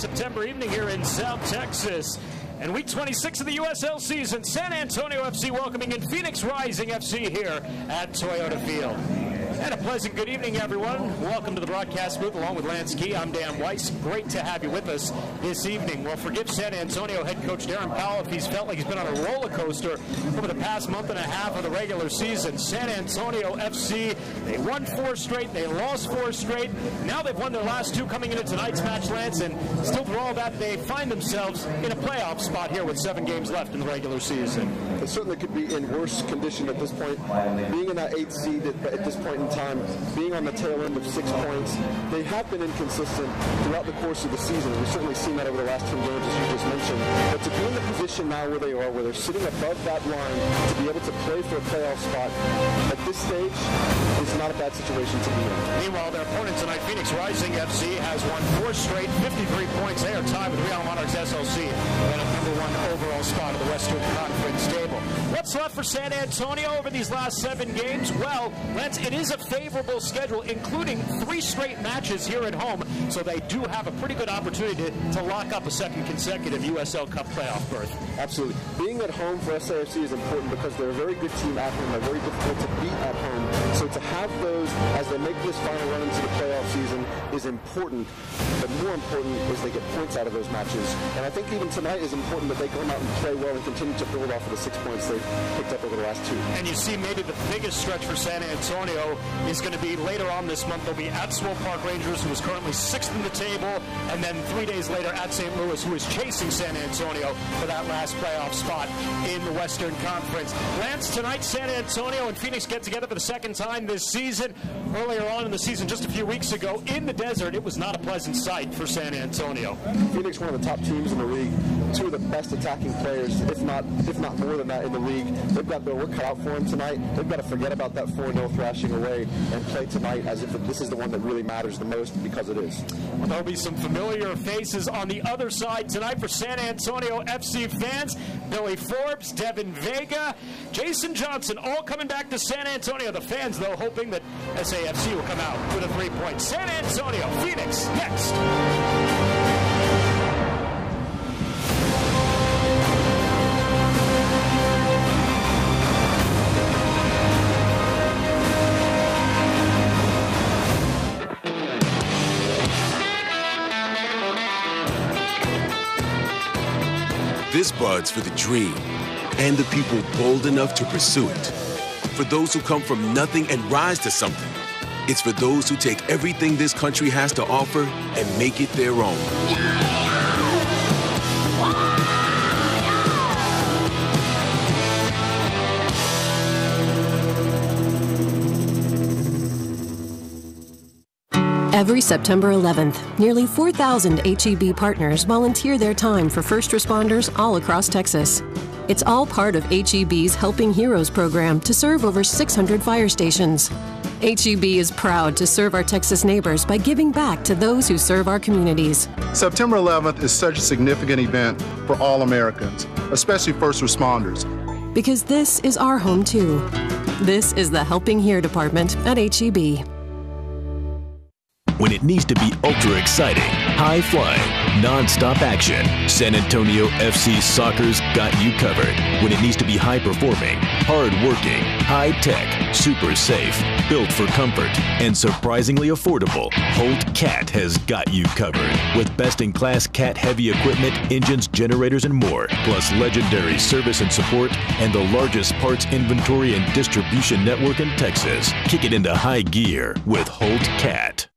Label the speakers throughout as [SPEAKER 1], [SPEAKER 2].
[SPEAKER 1] September evening here in South Texas. And week 26 of the USL season, San Antonio FC welcoming in Phoenix Rising FC here at Toyota Field. And a pleasant good evening, everyone. Welcome to the broadcast booth along with Lance Key. I'm Dan Weiss. Great to have you with us this evening. Well, forgive San Antonio head coach Darren Powell if he's felt like he's been on a roller coaster over the past month and a half of the regular season. San Antonio FC, they won 4 straight, they lost 4 straight. Now they've won their last 2 coming into tonight's match, Lance, and still through all that, they find themselves in a playoff spot here with 7 games left in the regular season.
[SPEAKER 2] They certainly could be in worse condition at this point. Being in that 8th seed at this point in time, being on the tail end of 6 points, they have been inconsistent throughout the course of the season. We've certainly seen that over the last 10 games, as you just mentioned. But to be in the position now where they are, where they're sitting above that line, to be able to play for a playoff spot at this stage is not a bad situation to be in.
[SPEAKER 1] Meanwhile, their opponent tonight, Phoenix Rising FC, has won 4 straight, 53 points. They are tied with Real Monarchs SLC and a #1 overall spot of the Western Conference table. What's left for San Antonio over these last 7 games? Well, Lance, it is a favorable schedule, including 3 straight matches here at home, so they do have a pretty good opportunity to lock up a 2nd consecutive USL Cup playoff berth.
[SPEAKER 2] Absolutely. Being at home for SAFC is important because they're a very good team at home. They're very difficult to beat at home. So to have those as they make this final run into the playoff season is important, but more important is they get points out of those matches. And I think even tonight is important that they come out and play well and continue to build off of the 6 points they've picked up over the last 2.
[SPEAKER 1] And you see maybe the biggest stretch for San Antonio is going to be later on this month. They'll be at Swope Park Rangers, who is currently 6th in the table, and then 3 days later at St. Louis, who is chasing San Antonio for that last playoff spot in the Western Conference. Lance, tonight San Antonio and Phoenix get together for the 2nd time this season. Earlier on in the season, just a few weeks ago, in the desert, it was not a pleasant sight for San Antonio.
[SPEAKER 2] Phoenix, one of the top teams in the league, 2 of the best attacking players, if not more than that in the league. They've got their work cut out for them tonight. They've got to forget about that 4-0 thrashing away and play tonight as if this is the one that really matters the most, because it is.
[SPEAKER 1] Well, there'll be some familiar faces on the other side tonight for San Antonio FC fans. Billy Forbes, Devin Vega, Jason Johnson, all coming back to San Antonio. The fans, though, hoping that SAFC will come out with a 3-point. San Antonio, Phoenix, next.
[SPEAKER 3] This bud's for the dream and the people bold enough to pursue it. For those who come from nothing and rise to something. It's for those who take everything this country has to offer and make it their own.
[SPEAKER 4] Every September 11th, nearly 4,000 HEB partners volunteer their time for first responders all across Texas. It's all part of HEB's Helping Heroes program to serve over 600 fire stations. HEB is proud to serve our Texas neighbors by giving back to those who serve our communities.
[SPEAKER 5] September 11th is such a significant event for all Americans, especially first responders.
[SPEAKER 4] Because this is our home too. This is the Helping Here department at HEB.
[SPEAKER 6] When it needs to be ultra exciting, high flying, non-stop action, San Antonio FC Soccer's got you covered. When it needs to be high performing, hard working, high tech, super safe, built for comfort, and surprisingly affordable, Holt Cat has got you covered. With best-in-class cat heavy equipment, engines, generators, and more, plus legendary service and support, and the largest parts inventory and distribution network in Texas. Kick it into high gear with Holt Cat.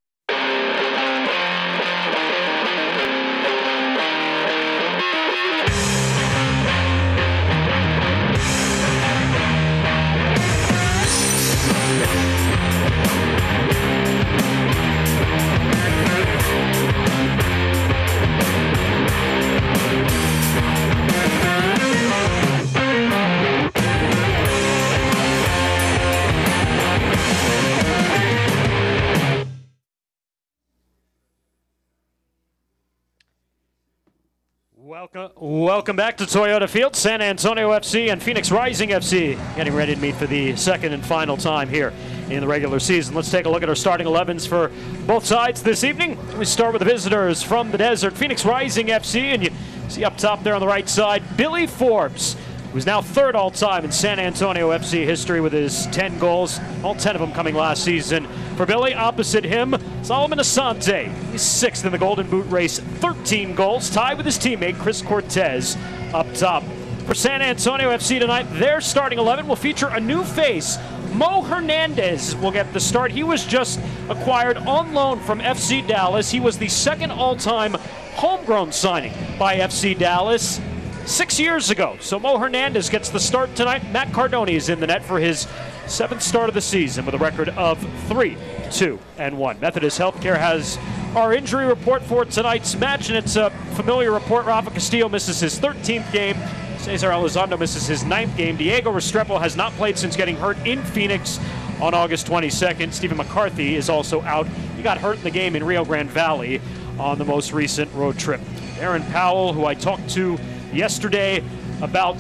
[SPEAKER 1] Welcome back to Toyota Field. San Antonio FC and Phoenix Rising FC getting ready to meet for the 2nd and final time here in the regular season. Let's take a look at our starting 11s for both sides this evening. We start with the visitors from the desert, Phoenix Rising FC, and you see up top there on the right side, Billy Forbes. who's now third all-time in San Antonio FC history with his 10 goals, all 10 of them coming last season. For Billy, opposite him, Solomon Asante. He's sixth in the Golden Boot race, 13 goals, tied with his teammate Chris Cortez up top. For San Antonio FC tonight, their starting 11 will feature a new face. Mo Hernandez will get the start. He was just acquired on loan from FC Dallas. He was the second all-time homegrown signing by FC Dallas 6 years ago. So Mo Hernandez gets the start tonight. Matt Cardone is in the net for his 7th start of the season with a record of 3-2-1. Methodist Healthcare has our injury report for tonight's match, and it's a familiar report. Rafa Castillo misses his 13th game. Cesar Elizondo misses his 9th game. Diego Restrepo has not played since getting hurt in Phoenix on August 22nd. Stephen McCarthy is also out. He got hurt in the game in Rio Grande Valley on the most recent road trip. Aaron Powell, who I talked to yesterday about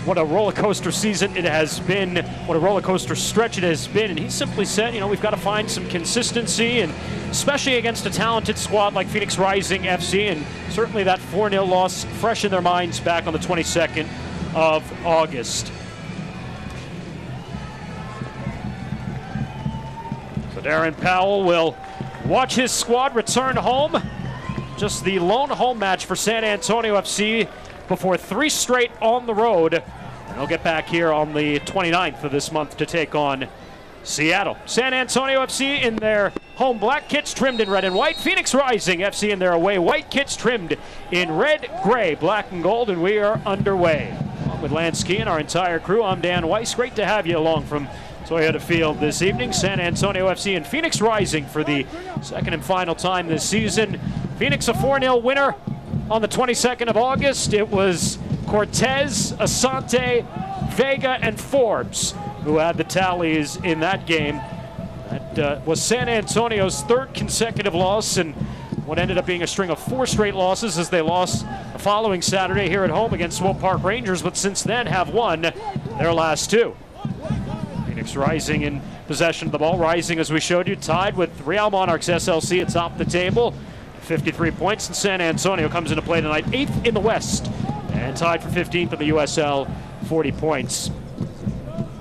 [SPEAKER 1] what a roller coaster season it has been, what a roller coaster stretch it has been, and he simply said, we've got to find some consistency, and especially against a talented squad like Phoenix Rising FC, and certainly that 4-0 loss fresh in their minds back on the 22nd of August. So Darren Powell will watch his squad return home. Just the lone home match for San Antonio FC before 3 straight on the road. And they'll get back here on the 29th of this month to take on Seattle. San Antonio FC in their home black kits trimmed in red and white. Phoenix Rising FC in their away white kits trimmed in red, gray, black, and gold. And we are underway. Along with Lansky and our entire crew, I'm Dan Weiss. Great to have you along from Toyota Field this evening. San Antonio FC and Phoenix Rising for the second and final time this season. Phoenix a 4-0 winner on the 22nd of August. It was Cortez, Asante, Vega, and Forbes who had the tallies in that game. That was San Antonio's 3rd consecutive loss, and what ended up being a string of 4 straight losses as they lost the following Saturday here at home against Swope Park Rangers, but since then have won their last 2. Phoenix Rising in possession of the ball. Rising, as we showed you, tied with Real Monarchs SLC atop the table. 53 points, and San Antonio comes into play tonight 8th in the West and tied for 15th in the USL, 40 points.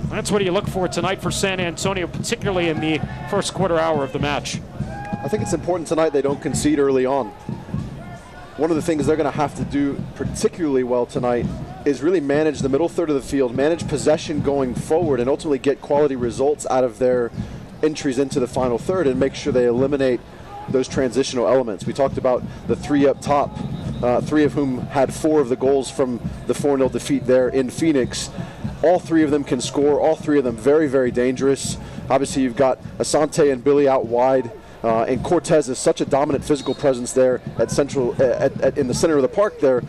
[SPEAKER 1] That's what you look for tonight for San Antonio, particularly in the first quarter hour of the match.
[SPEAKER 2] I think it's important tonight they don't concede early on. One of the things they're going to have to do particularly well tonight is really manage the middle third of the field, manage possession going forward, and ultimately get quality results out of their entries into the final third and make sure they eliminate those transitional elements. We talked about the 3 up top, 3 of whom had 4 of the goals from the 4-0 defeat there in Phoenix. All 3 of them can score, all 3 of them very, very dangerous. Obviously you've got Asante and Billy out wide, and Cortez is such a dominant physical presence there at central, in the center of the park there.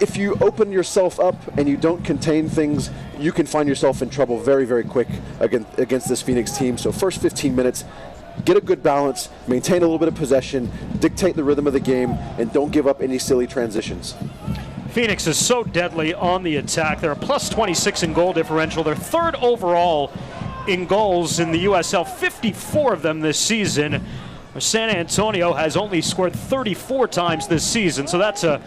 [SPEAKER 2] If you open yourself up and you don't contain things, you can find yourself in trouble very, very quick against this Phoenix team. So first 15 minutes, get a good balance, maintain a little bit of possession, dictate the rhythm of the game, and don't give up any silly transitions.
[SPEAKER 1] Phoenix is so deadly on the attack. They're a plus 26 in goal differential. They're 3rd overall in goals in the USL, 54 of them this season. San Antonio has only scored 34 times this season, so that's a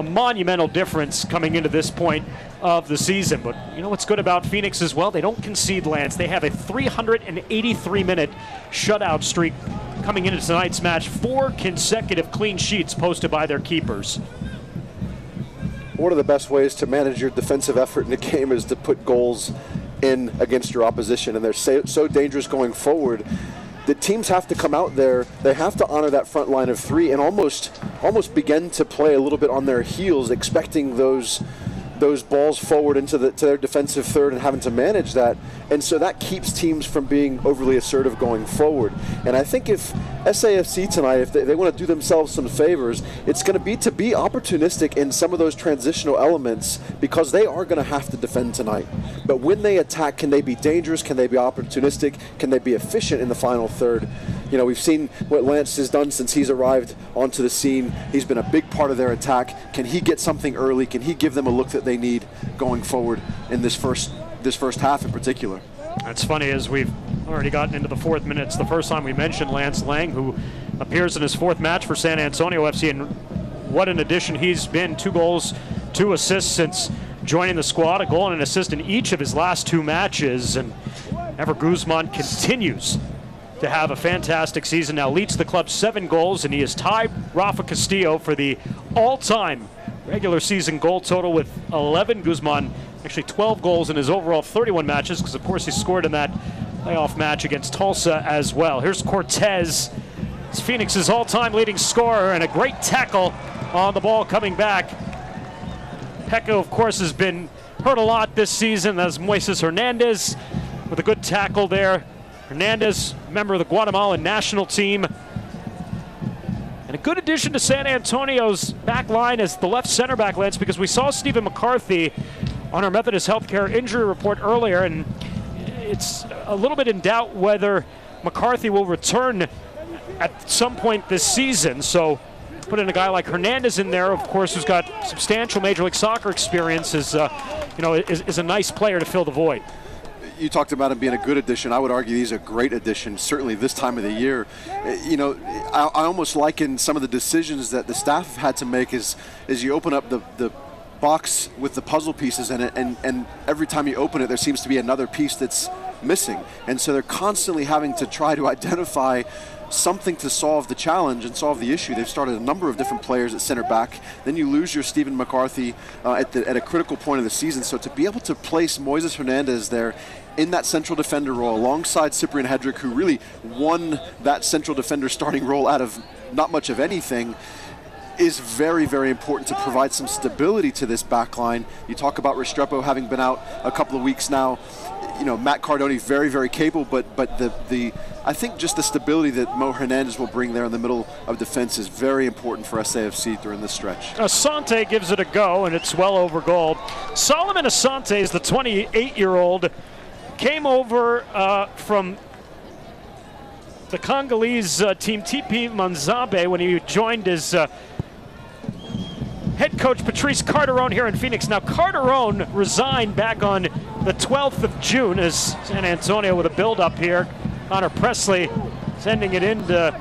[SPEAKER 1] monumental difference coming into this point of the season. But you know what's good about Phoenix as well? They don't concede, Lance. They have a 383-minute shutout streak coming into tonight's match. 4 consecutive clean sheets posted by their keepers.
[SPEAKER 2] One of the best ways to manage your defensive effort in a game is to put goals in against your opposition, and they're so dangerous going forward. The teams have to come out there, they have to honor that front line of 3 and almost begin to play a little bit on their heels, expecting those balls forward into to their defensive third and having to manage that. And so that keeps teams from being overly assertive going forward. And I think if SAFC tonight, if they want to do themselves some favors, it's going to be opportunistic in some of those transitional elements, because they are going to have to defend tonight. But when they attack, can they be dangerous? Can they be opportunistic? Can they be efficient in the final third? You know, we've seen what Lance has done since he's arrived onto the scene. He's been a big part of their attack. Can he get something early? Can he give them a look that they need going forward in this first half in particular?
[SPEAKER 1] That's funny, as we've already gotten into the 4th minute. It's the first time we mentioned Lance Lang, who appears in his 4th match for San Antonio FC, and what an addition he's been. 2 goals, 2 assists since joining the squad, a goal and an assist in each of his last 2 matches. And Ever Guzman continues to have a fantastic season. Now leads the club 7 goals, and he has tied Rafa Castillo for the all-time regular season goal total with 11. Guzman actually 12 goals in his overall 31 matches, because of course he scored in that playoff match against Tulsa as well. Here's Cortez, it's Phoenix's all-time leading scorer, and a great tackle on the ball coming back. Pecco, of course, has been hurt a lot this season, as Moises Hernandez with a good tackle there. Hernandez, member of the Guatemalan national team. And a good addition to San Antonio's back line as the left center back, Lance, because we saw Stephen McCarthy on our Methodist Healthcare injury report earlier, and it's a little bit in doubt whether McCarthy will return at some point this season. So put in a guy like Hernandez in there, of course, who's got substantial Major League Soccer experience, is a nice player to fill the void.
[SPEAKER 2] You talked about him being a good addition. I would argue he's a great addition, certainly this time of the year. I almost liken some of the decisions that the staff have had to make as you open up the box with the puzzle pieces in it, and every time you open it, there seems to be another piece that's missing. And so they're constantly having to try to identify something to solve the challenge and solve the issue. They've started a number of different players at center back. Then you lose your Stephen McCarthy at a critical point of the season. So to be able to place Moises Hernandez there in that central defender role alongside Cyprian Hedrick, who really won that central defender starting role out of not much of anything, is very, very important to provide some stability to this back line. You talk about Restrepo having been out a couple of weeks now. Matt Cardone, very, very capable, but I think just the stability that Mo Hernandez will bring there in the middle of defense is very important for SAFC during this stretch.
[SPEAKER 1] Asante gives it a go, and it's well over goal. Solomon Asante is the 28-year-old, came over from the Congolese team TP Manzabe when he joined his head coach Patrice Carterone here in Phoenix. Now Carterone resigned back on the 12th of June as San Antonio with a build-up here. Connor Presley sending it into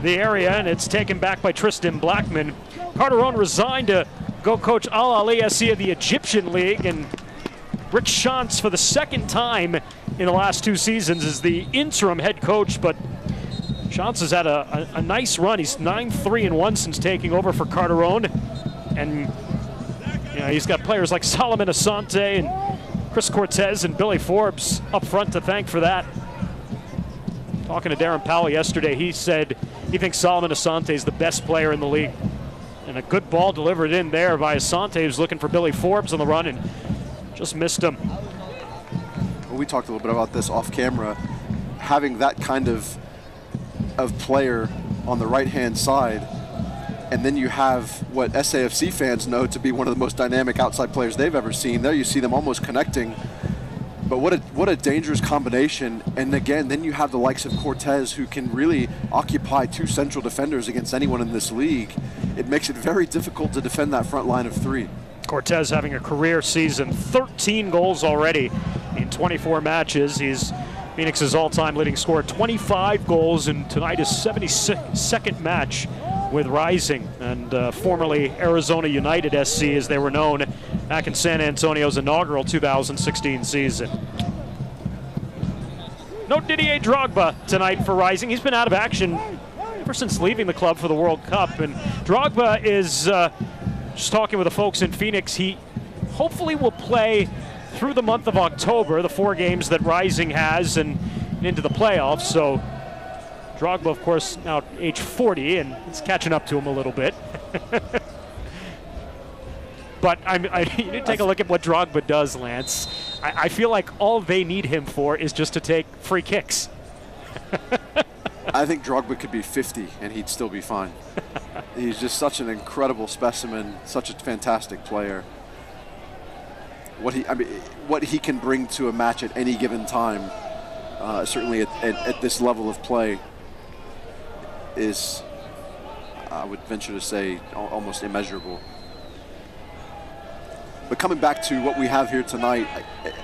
[SPEAKER 1] the area, and it's taken back by Tristan Blackman. Carterone resigned to go coach Al Ali SC of the Egyptian League, and Rick Shantz for the 2nd time in the last 2 seasons is the interim head coach, but Shantz has had a nice run. He's 9-3-1 since taking over for Carterone. And he's got players like Solomon Asante and Chris Cortez and Billy Forbes up front to thank for that. Talking to Darren Powell yesterday, he said he thinks Solomon Asante is the best player in the league. And a good ball delivered in there by Asante, who's looking for Billy Forbes on the run and just missed him.
[SPEAKER 2] Well, we talked a little bit about this off camera. Having that kind of player on the right-hand side, and then you have what SAFC fans know to be one of the most dynamic outside players they've ever seen. There you see them almost connecting. But what a dangerous combination. And again, then you have the likes of Cortez, who can really occupy 2 central defenders against anyone in this league. It makes it very difficult to defend that front line of 3.
[SPEAKER 1] Cortez having a career season, 13 goals already in 24 matches. He's Phoenix's all-time leading scorer, 25 goals, and tonight his 72nd match with Rising, and formerly Arizona United SC as they were known back in San Antonio's inaugural 2016 season. No Didier Drogba tonight for Rising. He's been out of action ever since leaving the club for the World Cup, and Drogba is just talking with the folks in Phoenix. He hopefully will play through the month of October, the 4 games that Rising has, and into the playoffs. So Drogba, of course, now age 40, and it's catching up to him a little bit. But you need to take a look at what Drogba does, Lance. I feel like all they need him for is just to take free kicks.
[SPEAKER 2] I think Drogba could be 50 and he'd still be fine. He's just such an incredible specimen, such a fantastic player. What he can bring to a match at any given time, certainly at this level of play, is, I would venture to say, almost immeasurable. But coming back to what we have here tonight,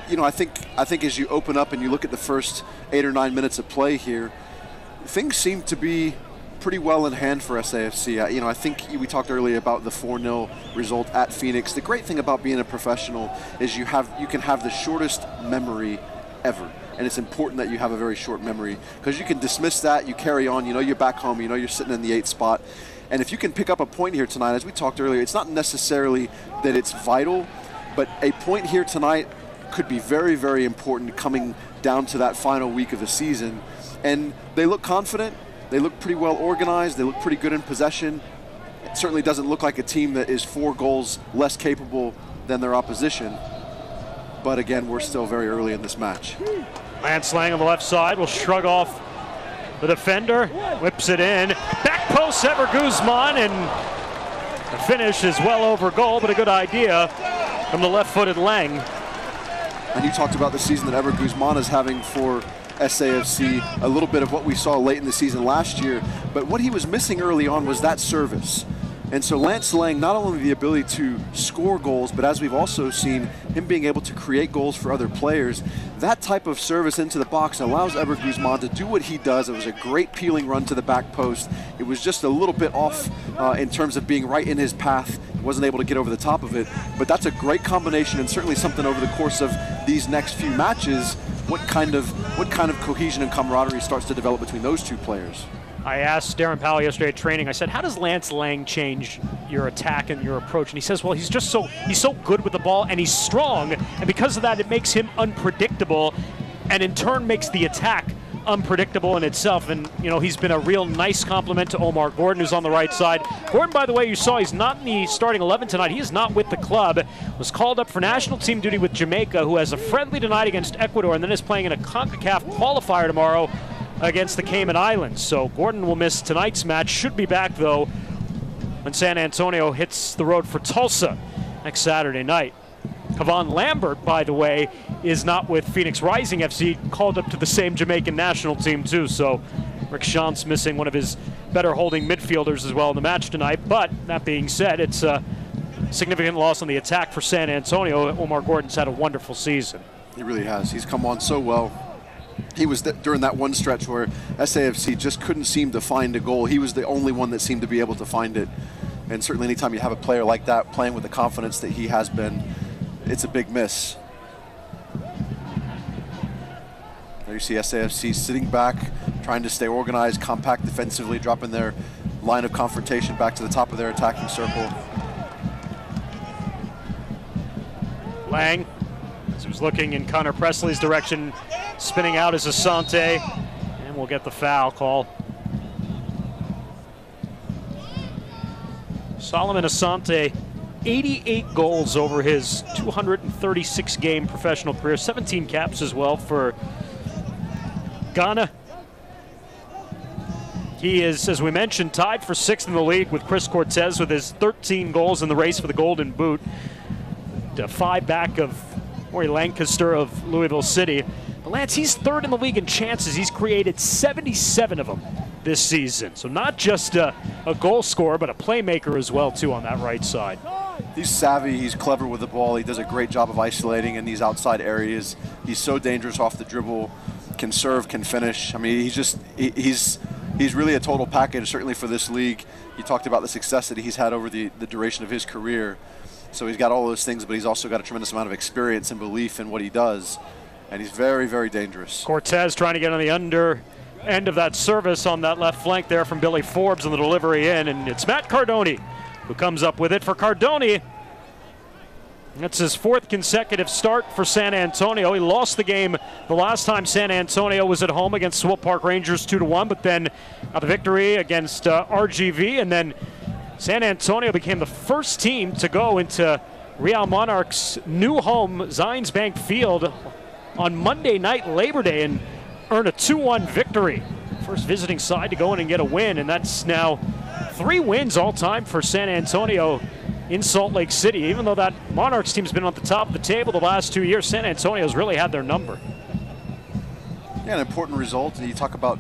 [SPEAKER 2] I think as you open up and you look at the first 8 or 9 minutes of play here, things seem to be pretty well in hand for SAFC. You know, I think we talked earlier about the 4-0 result at Phoenix. The great thing about being a professional is you can have the shortest memory ever. And it's important that you have a very short memory, because you can dismiss that, you carry on, you know you're back home, you know you're sitting in the 8th spot. And if you can pick up a point here tonight, as we talked earlier, it's not necessarily that it's vital, but a point here tonight could be very, very important coming down to that final week of the season. And they look confident, they look pretty well organized, they look pretty good in possession. It certainly doesn't look like a team that is 4 goals less capable than their opposition. But again, we're still very early in this match.
[SPEAKER 1] Lance Lang on the left side will shrug off the defender, whips it in. Back post, Ever Guzman, and the finish is well over goal, but a good idea from the left-footed Lang.
[SPEAKER 2] And you talked about the season that Ever Guzman is having for SAFC, a little bit of what we saw late in the season last year, but what he was missing early on was that service. And so Lance Lang, not only the ability to score goals, but as we've also seen, him being able to create goals for other players, that type of service into the box allows Ever Guzman to do what he does. It was a great peeling run to the back post. It was just a little bit off in terms of being right in his path. Wasn't able to get over the top of it, but that's a great combination, and certainly something over the course of these next few matches, what kind of cohesion and camaraderie starts to develop between those two players.
[SPEAKER 1] I asked Darren Powell yesterday at training, I said, how does Lance Lang change your attack and your approach? And he says, well, he's so good with the ball, and he's strong, and because of that, it makes him unpredictable, and in turn makes the attack unpredictable in itself. And, you know, he's been a real nice compliment to Omar Gordon, who's on the right side. Gordon, by the way, you saw he's not in the starting 11 tonight. He is not with the club. Was called up for national team duty with Jamaica, who has a friendly tonight against Ecuador, and then is playing in a CONCACAF qualifier tomorrow against the Cayman Islands. So Gordon will miss tonight's match. Should be back, though, when San Antonio hits the road for Tulsa next Saturday night. Kavan Lambert, by the way, is not with Phoenix Rising FC, called up to the same Jamaican national team, too. So Rick Shantz missing one of his better holding midfielders as well in the match tonight. But that being said, it's a significant loss on the attack for San Antonio. Omar Gordon's had a wonderful season.
[SPEAKER 2] He really has. He's come on so well. He was during that one stretch where SAFC just couldn't seem to find a goal. He was the only one that seemed to be able to find it. And certainly anytime you have a player like that playing with the confidence that he has been, it's a big miss. There you see SAFC sitting back, trying to stay organized, compact defensively, dropping their line of confrontation back to the top of their attacking circle.
[SPEAKER 1] Lang, as he was looking in Connor Presley's direction, spinning out as Asante, and we'll get the foul call. Solomon Asante, 88 goals over his 236-game professional career, 17 caps as well for Ghana. He is, as we mentioned, tied for 6th in the league with Chris Cortez with his 13 goals in the race for the Golden Boot. 5 back of Maury Lancaster of Louisville City. But Lance, he's 3rd in the league in chances. He's created 77 of them this season. So not just a goal scorer, but a playmaker as well, too, on that right side.
[SPEAKER 2] He's savvy, he's clever with the ball. He does a great job of isolating in these outside areas. He's so dangerous off the dribble, can serve, can finish. I mean, he's really a total package, certainly for this league. You talked about the success that he's had over the duration of his career. So he's got all those things, but he's also got a tremendous amount of experience and belief in what he does. And he's very, very dangerous.
[SPEAKER 1] Cortez trying to get on the under end of that service on that left flank there from Billy Forbes on the delivery in. And it's Matt Cardoni who comes up with it. For Cardoni, that's his 4th consecutive start for San Antonio. He lost the game the last time San Antonio was at home against Swope Park Rangers 2-1, but then got the victory against RGV, and then San Antonio became the first team to go into Real Monarchs' new home, Zions Bank Field, on Monday night, Labor Day, and earn a 2-1 victory. First visiting side to go in and get a win, and that's now 3 wins all time for San Antonio in Salt Lake City. Even though that Monarchs team's been on the top of the table the last 2 years, San Antonio's really had their number.
[SPEAKER 2] Yeah, an important result. And you talk about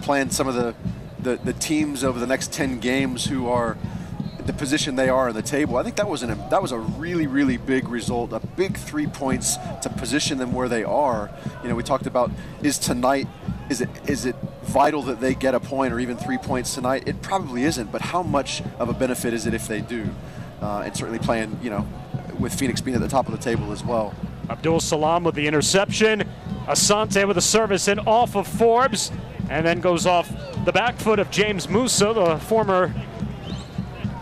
[SPEAKER 2] playing some of the teams over the next 10 games who are the position they are in the table. I think that was a really, really big result, a big 3 points to position them where they are. You know, we talked about, is it
[SPEAKER 7] vital that they get a point or even 3 points tonight? It probably isn't, but how much of a benefit is it if they do? And certainly playing, with Phoenix being at the top of the table as well.
[SPEAKER 1] Abdul Salam with the interception. Asante with a service in off of Forbes, and then goes off the back foot of James Musa, the former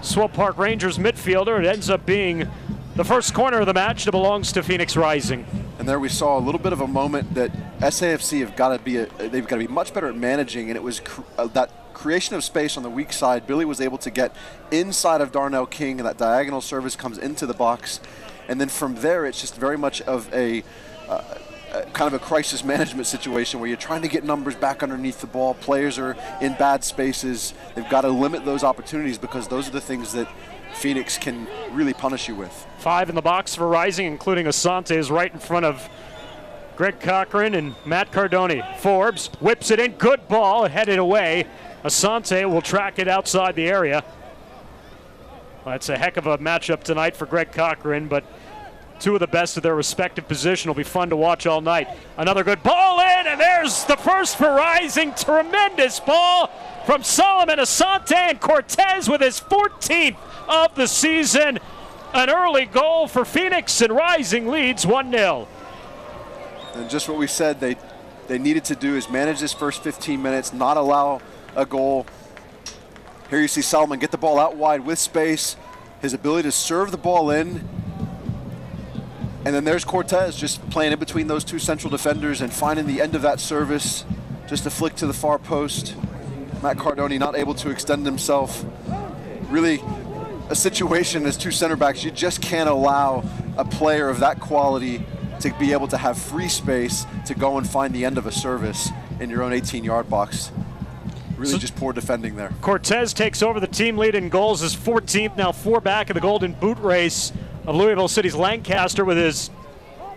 [SPEAKER 1] Swope Park Rangers midfielder. It ends up being the first corner of the match that belongs to Phoenix Rising.
[SPEAKER 7] And there we saw a little bit of a moment that SAFC have got to be much better at managing, and it was that creation of space on the weak side. Billy was able to get inside of Darnell King, and that diagonal service comes into the box. And then from there, it's just very much of a kind of a crisis management situation where you're trying to get numbers back underneath the ball. Players are in bad spaces. They've got to limit those opportunities because those are the things that Phoenix can really punish you with.
[SPEAKER 1] 5 in the box for Rising, including Asante, is right in front of Greg Cochran and Matt Cardoni. Forbes whips it in. Good ball, headed away. Asante will track it outside the area. Well, that's a heck of a matchup tonight for Greg Cochran, but two of the best of their respective position will be fun to watch all night. Another good ball in, and there's the first for Rising. Tremendous ball from Solomon Asante, and Cortez with his 14th of the season. An early goal for Phoenix, and Rising leads 1-0.
[SPEAKER 7] And just what we said they needed to do is manage this first 15 minutes, not allow a goal. Here you see Solomon get the ball out wide with space, his ability to serve the ball in. And then there's Cortez just playing in between those two central defenders and finding the end of that service. Just a flick to the far post. Matt Cardoni not able to extend himself. Really a situation as two center backs, you just can't allow a player of that quality to be able to have free space to go and find the end of a service in your own 18-yard box. Really just poor defending there.
[SPEAKER 1] Cortez takes over the team lead in goals, his 14th, now 4 back in the Golden Boot race of Louisville City's Lancaster with his,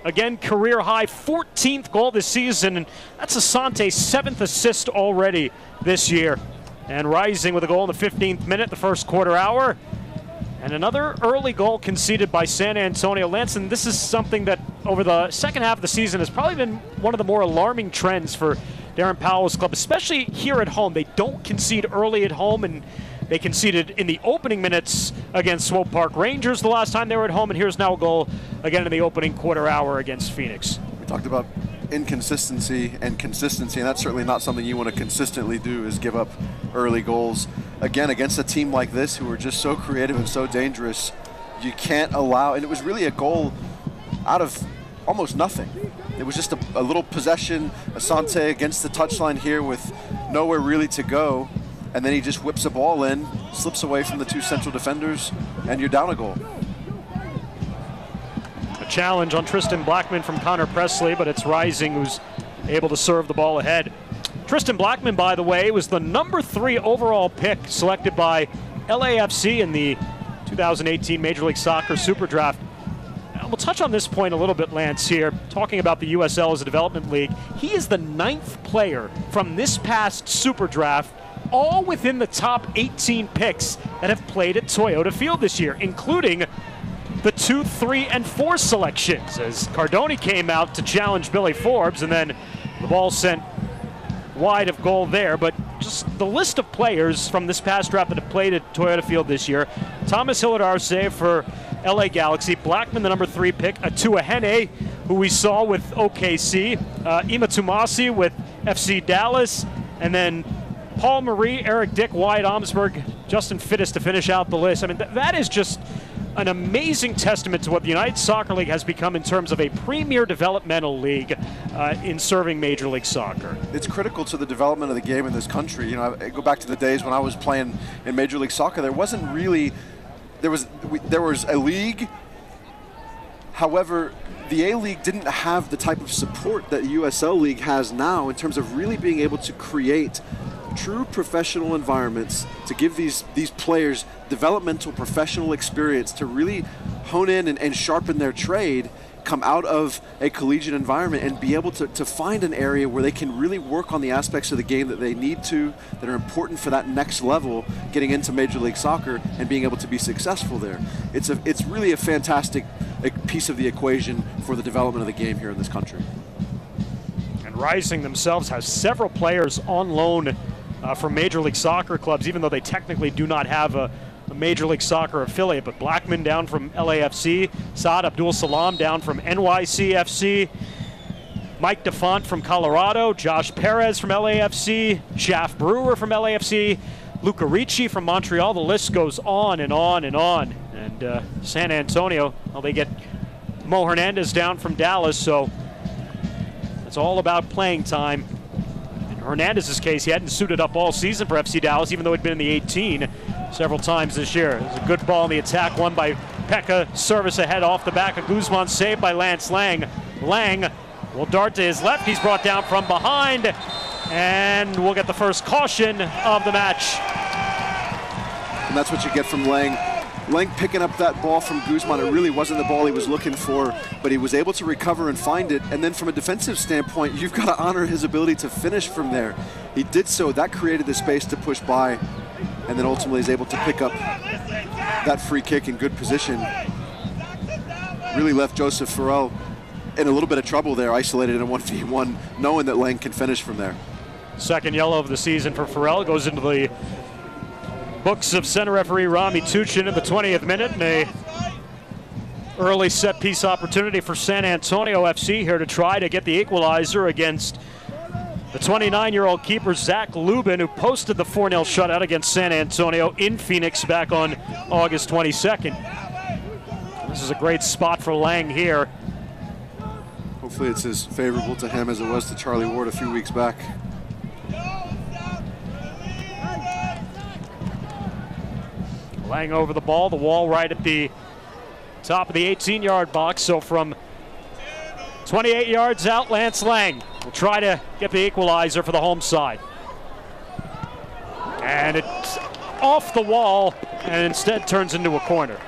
[SPEAKER 1] again, career-high 14th goal this season. And that's Asante's 7th assist already this year. And Rising with a goal in the 15th minute, the first quarter hour. And another early goal conceded by San Antonio. Lanson, this is something that over the second half of the season has probably been one of the more alarming trends for Darren Powell's club, especially here at home. They don't concede early at home, and they conceded in the opening minutes against Swope Park Rangers the last time they were at home, and here's now a goal again in the opening quarter hour against Phoenix.
[SPEAKER 7] We talked about inconsistency and consistency, and that's certainly not something you want to consistently do, is give up early goals. Again, against a team like this who are just so creative and so dangerous, you can't allow, and it was really a goal out of almost nothing. It was just a little possession, Asante against the touchline here with nowhere really to go, and then he just whips a ball in, slips away from the two central defenders, and you're down a goal.
[SPEAKER 1] A challenge on Tristan Blackman from Connor Presley, but it's Rising who's able to serve the ball ahead. Tristan Blackman, by the way, was the number 3 overall pick selected by LAFC in the 2018 Major League Soccer Super Draft. We'll touch on this point a little bit, Lance, here, talking about the USL as a development league. He is the 9th player from this past Super Draft, all within the top 18 picks that have played at Toyota Field this year, including the 2, 3, and 4 selections, as Cardoni came out to challenge Billy Forbes, and then the ball sent wide of goal there. But just the list of players from this past draft that have played at Toyota Field this year: Thomas Hillard Arce for LA Galaxy, Blackman the number 3 pick, Atua Hene, who we saw with OKC, Ima Tumasi with FC Dallas, and then Paul Marie, Eric Dick, Wyatt Omsberg, Justin Fittis to finish out the list. I mean, that is just an amazing testament to what the United Soccer League has become in terms of a premier developmental league in serving Major League Soccer.
[SPEAKER 7] It's critical to the development of the game in this country. You know, I go back to the days when I was playing in Major League Soccer. There wasn't really, there was a league. However, the A-League didn't have the type of support that the USL League has now in terms of really being able to create true professional environments to give these players developmental professional experience to really hone in and sharpen their trade, come out of a collegiate environment and be able to find an area where they can really work on the aspects of the game that they need to, that are important for that next level, getting into Major League Soccer and being able to be successful there. It's really a fantastic piece of the equation for the development of the game here in this country.
[SPEAKER 1] And Rising themselves has several players on loan from Major League Soccer clubs, even though they technically do not have a Major League Soccer affiliate. But Blackman down from LAFC, Saad Abdul Salam down from NYCFC, Mike DeFont from Colorado, Josh Perez from LAFC, Schaff Brewer from LAFC, Luca Ricci from Montreal. The list goes on and on and on. And San Antonio, well, they get Mo Hernandez down from Dallas, so it's all about playing time. In Hernandez's case, he hadn't suited up all season for FC Dallas, even though he'd been in the 18 several times this year. It was a good ball in the attack, won by Pekka. Service ahead off the back of Guzman, saved by Lance Lang. Lang will dart to his left. He's brought down from behind, and we'll get the first caution of the match.
[SPEAKER 7] And that's what you get from Lang. Lang picking up that ball from Guzman. It really wasn't the ball he was looking for, but he was able to recover and find it. And then from a defensive standpoint, you've got to honor his ability to finish from there. He did so. That created the space to push by, and then ultimately is able to pick up that free kick in good position. Really left Joseph Farrell in a little bit of trouble there, isolated in a 1v1, knowing that Lang can finish from there.
[SPEAKER 1] Second yellow of the season for Farrell. Goes into the books of center referee Rami Tuchin in the 20th minute, and a early set piece opportunity for San Antonio FC here to try to get the equalizer against the 29-year-old keeper Zach Lubin, who posted the 4-0 shutout against San Antonio in Phoenix back on August 22nd. This is a great spot for Lang here.
[SPEAKER 7] Hopefully it's as favorable to him as it was to Charlie Ward a few weeks back.
[SPEAKER 1] Lang over the ball, the wall right at the top of the 18-yard box. So from 28 yards out, Lance Lang will try to get the equalizer for the home side. And it's off the wall and instead turns into a corner.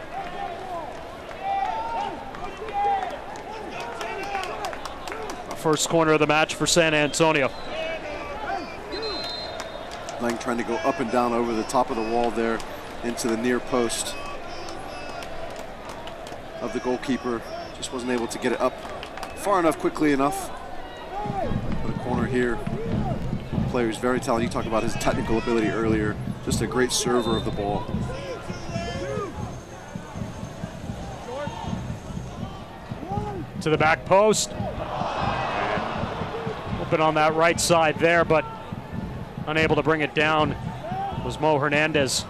[SPEAKER 1] First corner of the match for San Antonio.
[SPEAKER 7] Lang trying to go up and down over the top of the wall there into the near post of the goalkeeper. Just wasn't able to get it up far enough, quickly enough. But a corner here. Player who's very talented. You talked about his technical ability earlier. Just a great server of the ball.
[SPEAKER 1] To the back post. Open on that right side there, but unable to bring it down was Mo Hernandez.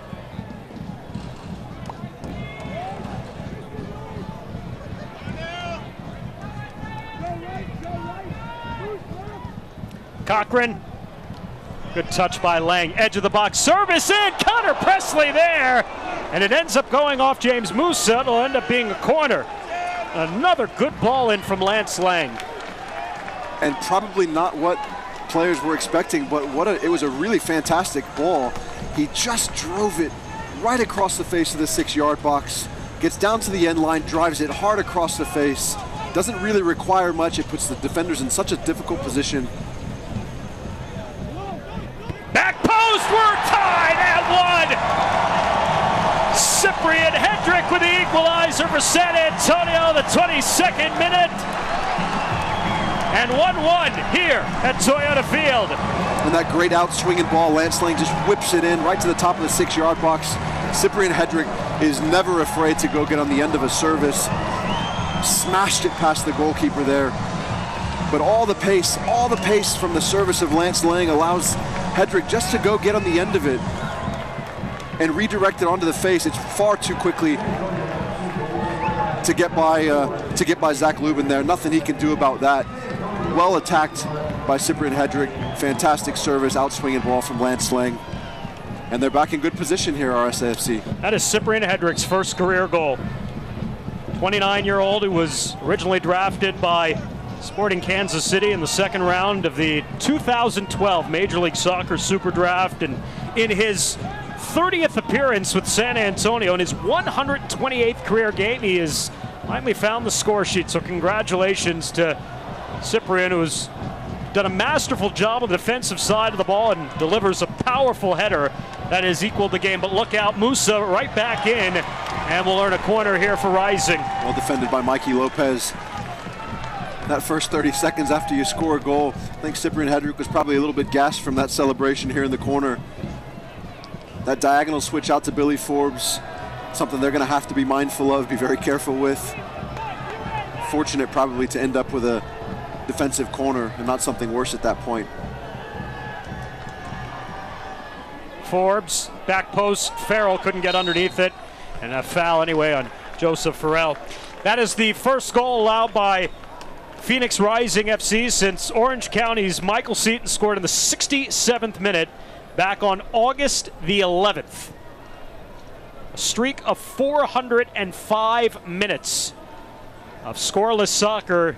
[SPEAKER 1] Cochran, good touch by Lang, edge of the box, service in, Connor Presley there, and it ends up going off James Musa. It'll end up being a corner. Another good ball in from Lance Lang.
[SPEAKER 7] And probably not what players were expecting, but it was a really fantastic ball. He just drove it right across the face of the 6-yard box, gets down to the end line, drives it hard across the face. Doesn't really require much. It puts the defenders in such a difficult position.
[SPEAKER 1] Back post, we're tied at 1. Cyprian Hendrick with the equalizer for San Antonio, the 22nd minute. And 1-1 here at Toyota Field.
[SPEAKER 7] And that great out swinging ball, Lance Lang just whips it in right to the top of the 6-yard box. Cyprian Hendrick is never afraid to go get on the end of a service. Smashed it past the goalkeeper there. But all the pace from the service of Lance Lang allows Hendrick just to go get on the end of it and redirect it onto the face. It's far too quickly to get by Zach Lubin there. Nothing he can do about that. Well attacked by Cyprian Hendrick. Fantastic service, out-swinging ball from Lance Lang. And they're back in good position here, RSAFC.
[SPEAKER 1] That is Cyprian Hendrick's first career goal. 29-year-old who was originally drafted by Sporting Kansas City in the second round of the 2012 Major League Soccer Super Draft. And in his 30th appearance with San Antonio, in his 128th career game, he has finally found the score sheet. So congratulations to Cyprian, who's done a masterful job on the defensive side of the ball and delivers a powerful header that has equaled the game. But look out, Musa right back in, and we'll earn a corner here for Rising.
[SPEAKER 7] Well defended by Mikey Lopez. that first 30 seconds after you score a goal. I think Cyprian Hedrick was probably a little bit gassed from that celebration here in the corner. That diagonal switch out to Billy Forbes, something they're going to have to be mindful of, be very careful with. Fortunate probably to end up with a defensive corner and not something worse at that point.
[SPEAKER 1] Forbes, back post, Farrell couldn't get underneath it, and a foul anyway on Joseph Farrell. That is the first goal allowed by Phoenix Rising FC since Orange County's Michael Seaton scored in the 67th minute back on August the 11th. A streak of 405 minutes of scoreless soccer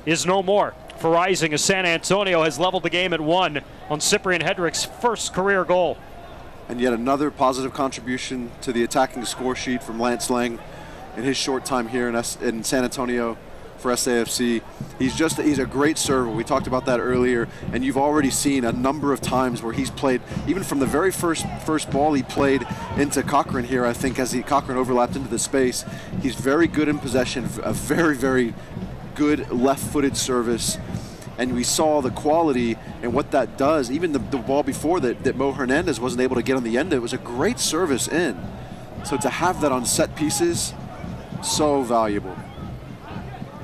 [SPEAKER 1] is no more for Rising, as San Antonio has leveled the game at 1 on Cyprian Hedrick's first career goal.
[SPEAKER 7] And yet another positive contribution to the attacking score sheet from Lance Lang in his short time here in San Antonio for SAFC. He's a great server. We talked about that earlier, and you've already seen a number of times where he's played, even from the very first ball he played into Cochran here, I think, as Cochran overlapped into the space. He's very good in possession, a very, very good left-footed service. And we saw the quality and what that does. Even the ball before that Mo Hernandez wasn't able to get on the end of, it was a great service in. So to have that on set pieces, so valuable.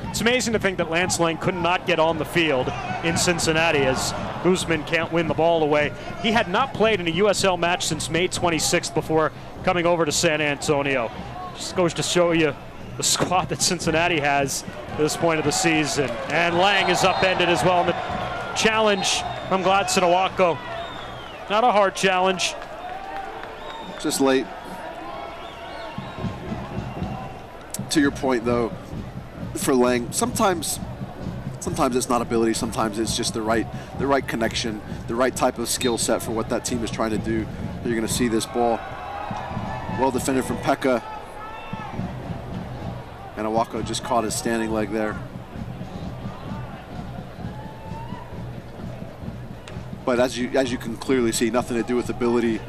[SPEAKER 1] It's amazing to think that Lance Lang could not get on the field in Cincinnati as Guzman can't win the ball away. He had not played in a USL match since May 26th before coming over to San Antonio. Just goes to show you the squad that Cincinnati has at this point of the season. And Lang is upended as well in the challenge from Gladson Awako. Not a hard challenge.
[SPEAKER 7] Just late. To your point, though, for Lang, sometimes it's not ability, sometimes it's just the right connection, the right type of skill set for what that team is trying to do. You're going to see this ball well defended from Pekka. And Awako just caught his standing leg there. But as you can clearly see, nothing to do with ability.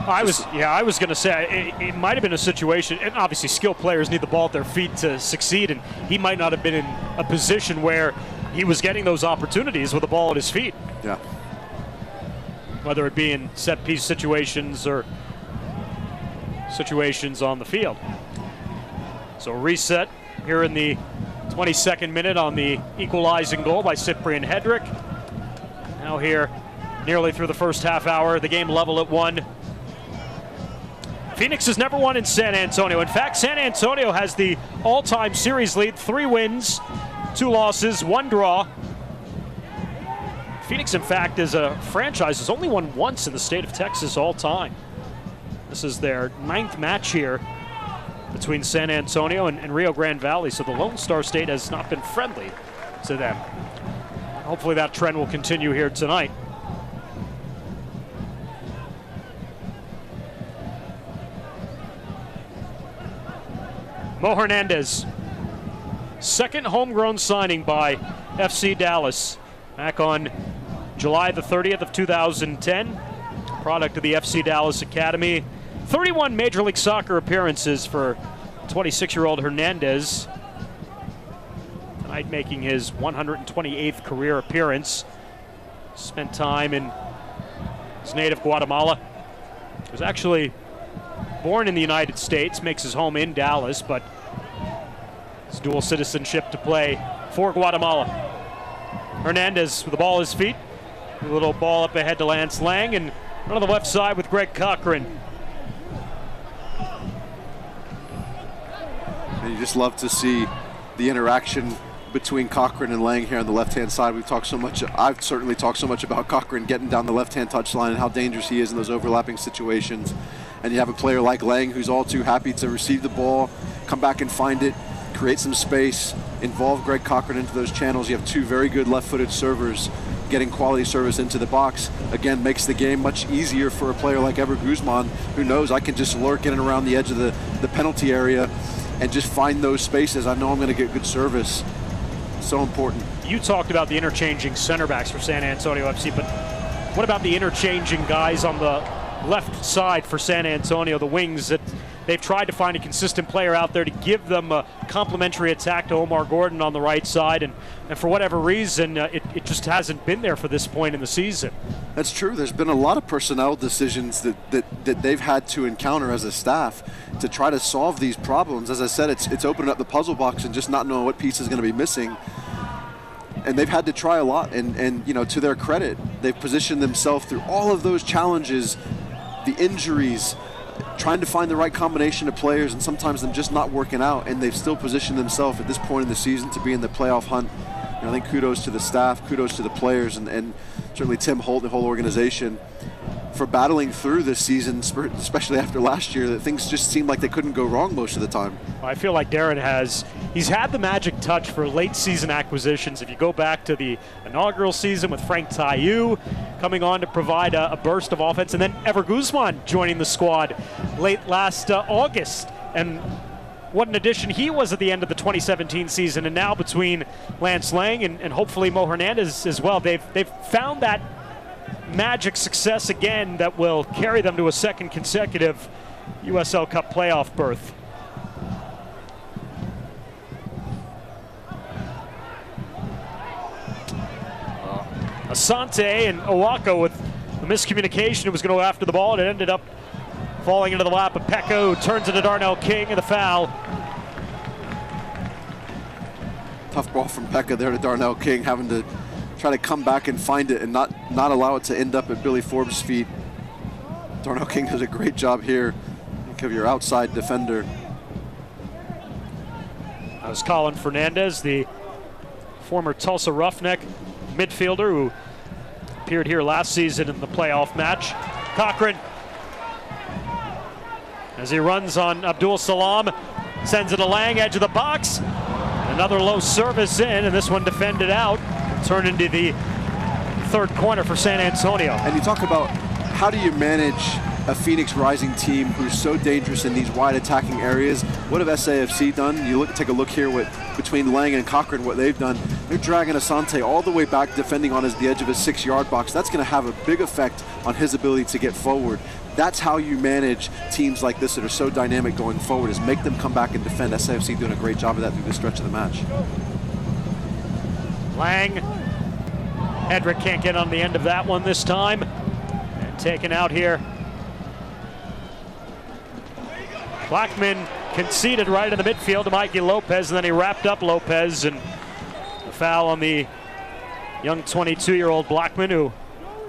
[SPEAKER 1] I was going to say it might have been a situation, and obviously skilled players need the ball at their feet to succeed, and he might not have been in a position where he was getting those opportunities with the ball at his feet.
[SPEAKER 7] Yeah.
[SPEAKER 1] Whether it be in set piece situations or situations on the field. So reset here in the 22nd minute on the equalizing goal by Cyprian Hedrick. Now here, nearly through the first half hour, the game level at 1. Phoenix has never won in San Antonio. In fact, San Antonio has the all-time series lead, 3 wins, 2 losses, 1 draw. Phoenix, in fact, as a franchise, has only won once in the state of Texas all time. This is their 9th match here between San Antonio and Rio Grande Valley, so the Lone Star State has not been friendly to them. Hopefully that trend will continue here tonight. Mo Hernandez, second homegrown signing by FC Dallas back on July the 30th of 2010, product of the FC Dallas Academy. 31 Major League Soccer appearances for 26-year-old Hernandez. Tonight making his 128th career appearance. Spent time in his native Guatemala. Was actually born in the United States, makes his home in Dallas, but his dual citizenship to play for Guatemala. Hernandez with the ball at his feet. A little ball up ahead to Lance Lang, and run on the left side with Greg Cochran.
[SPEAKER 7] And you just love to see the interaction between Cochran and Lang here on the left-hand side. We've talked so much, I've certainly talked so much about Cochran getting down the left-hand touchline and how dangerous he is in those overlapping situations. And you have a player like Lang who's all too happy to receive the ball, come back and find it, create some space, involve Greg Cochran into those channels. You have 2 very good left-footed servers getting quality service into the box. Again, makes the game much easier for a player like Ever Guzman, who knows I can just lurk in and around the edge of the penalty area and just find those spaces. I know I'm going to get good service. So important.
[SPEAKER 1] You talked about the interchanging center backs for San Antonio FC, but what about the interchanging guys on the left side for San Antonio, the wings that they've tried to find a consistent player out there to give them a complementary attack to Omar Gordon on the right side, and for whatever reason, it just hasn't been there for this point in the season.
[SPEAKER 7] That's true. There's been a lot of personnel decisions that they've had to encounter as a staff to try to solve these problems. As I said, it's opening up the puzzle box and just not knowing what piece is going to be missing. And they've had to try a lot, and you know, to their credit, they've positioned themselves through all of those challenges, the injuries, trying to find the right combination of players, and sometimes them just not working out, and they've still positioned themselves at this point in the season to be in the playoff hunt. You know, I think kudos to the staff, kudos to the players, and certainly Tim Holt, the whole organization, for battling through this season, especially after last year, that things just seemed like they couldn't go wrong most of the time.
[SPEAKER 1] I feel like Darren he's had the magic touch for late season acquisitions. If you go back to the inaugural season with Frank Taillou coming on to provide a burst of offense, and then Ever Guzman joining the squad late last August. And what an addition he was at the end of the 2017 season. And now between Lance Lang and hopefully Mo Hernandez as well, they've found that magic success again that will carry them to a second consecutive USL Cup playoff berth. Asante and Owako with the miscommunication. It was going to go after the ball, and it ended up falling into the lap of Pekka, who turns into Darnell King, and the foul.
[SPEAKER 7] Tough ball from Pekka there to Darnell King, having to try to come back and find it and not allow it to end up at Billy Forbes' feet. Darnell King does a great job here. Think of your outside defender.
[SPEAKER 1] That was Colin Fernandez, the former Tulsa Roughneck midfielder who appeared here last season in the playoff match. Cochran, as he runs on Abdul Salam, sends it to Lang, edge of the box. Another low service in, and this one defended out. Turned into the third corner for San Antonio.
[SPEAKER 7] And you talk about how do you manage a Phoenix Rising team who's so dangerous in these wide attacking areas. What have SAFC done? You take a look here between Lang and Cochran, what they've done. They're dragging Asante all the way back, defending on the edge of his 6-yard box. That's going to have a big effect on his ability to get forward. That's how you manage teams like this that are so dynamic going forward, is make them come back and defend. SAFC doing a great job of that through this stretch of the match.
[SPEAKER 1] Lang, Hedrick can't get on the end of that one this time, and taken out here. Blackman conceded right in the midfield to Mikey Lopez, and then he wrapped up Lopez, and a foul on the young 22-year-old Blackman, who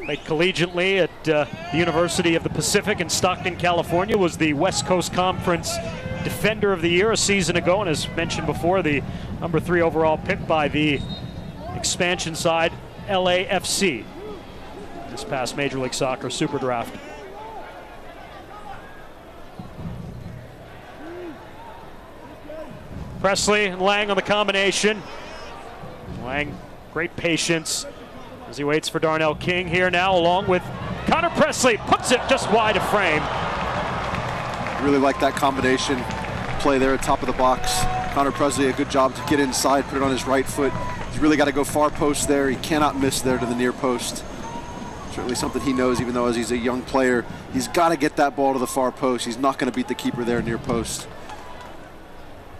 [SPEAKER 1] played collegiately at the University of the Pacific in Stockton, California, was the West Coast Conference Defender of the Year a season ago, and as mentioned before, the number 3 overall pick by the expansion side LAFC this past Major League Soccer Super Draft. Presley and Lang on the combination. Lang, great patience as he waits for Darnell King here now, along with Connor Presley, puts it just wide of frame.
[SPEAKER 7] Really like that combination play there at top of the box. Connor Presley, a good job to get inside, put it on his right foot. He's really got to go far post there. He cannot miss there to the near post. Certainly something he knows, even though as he's a young player, he's got to get that ball to the far post. He's not going to beat the keeper there near post,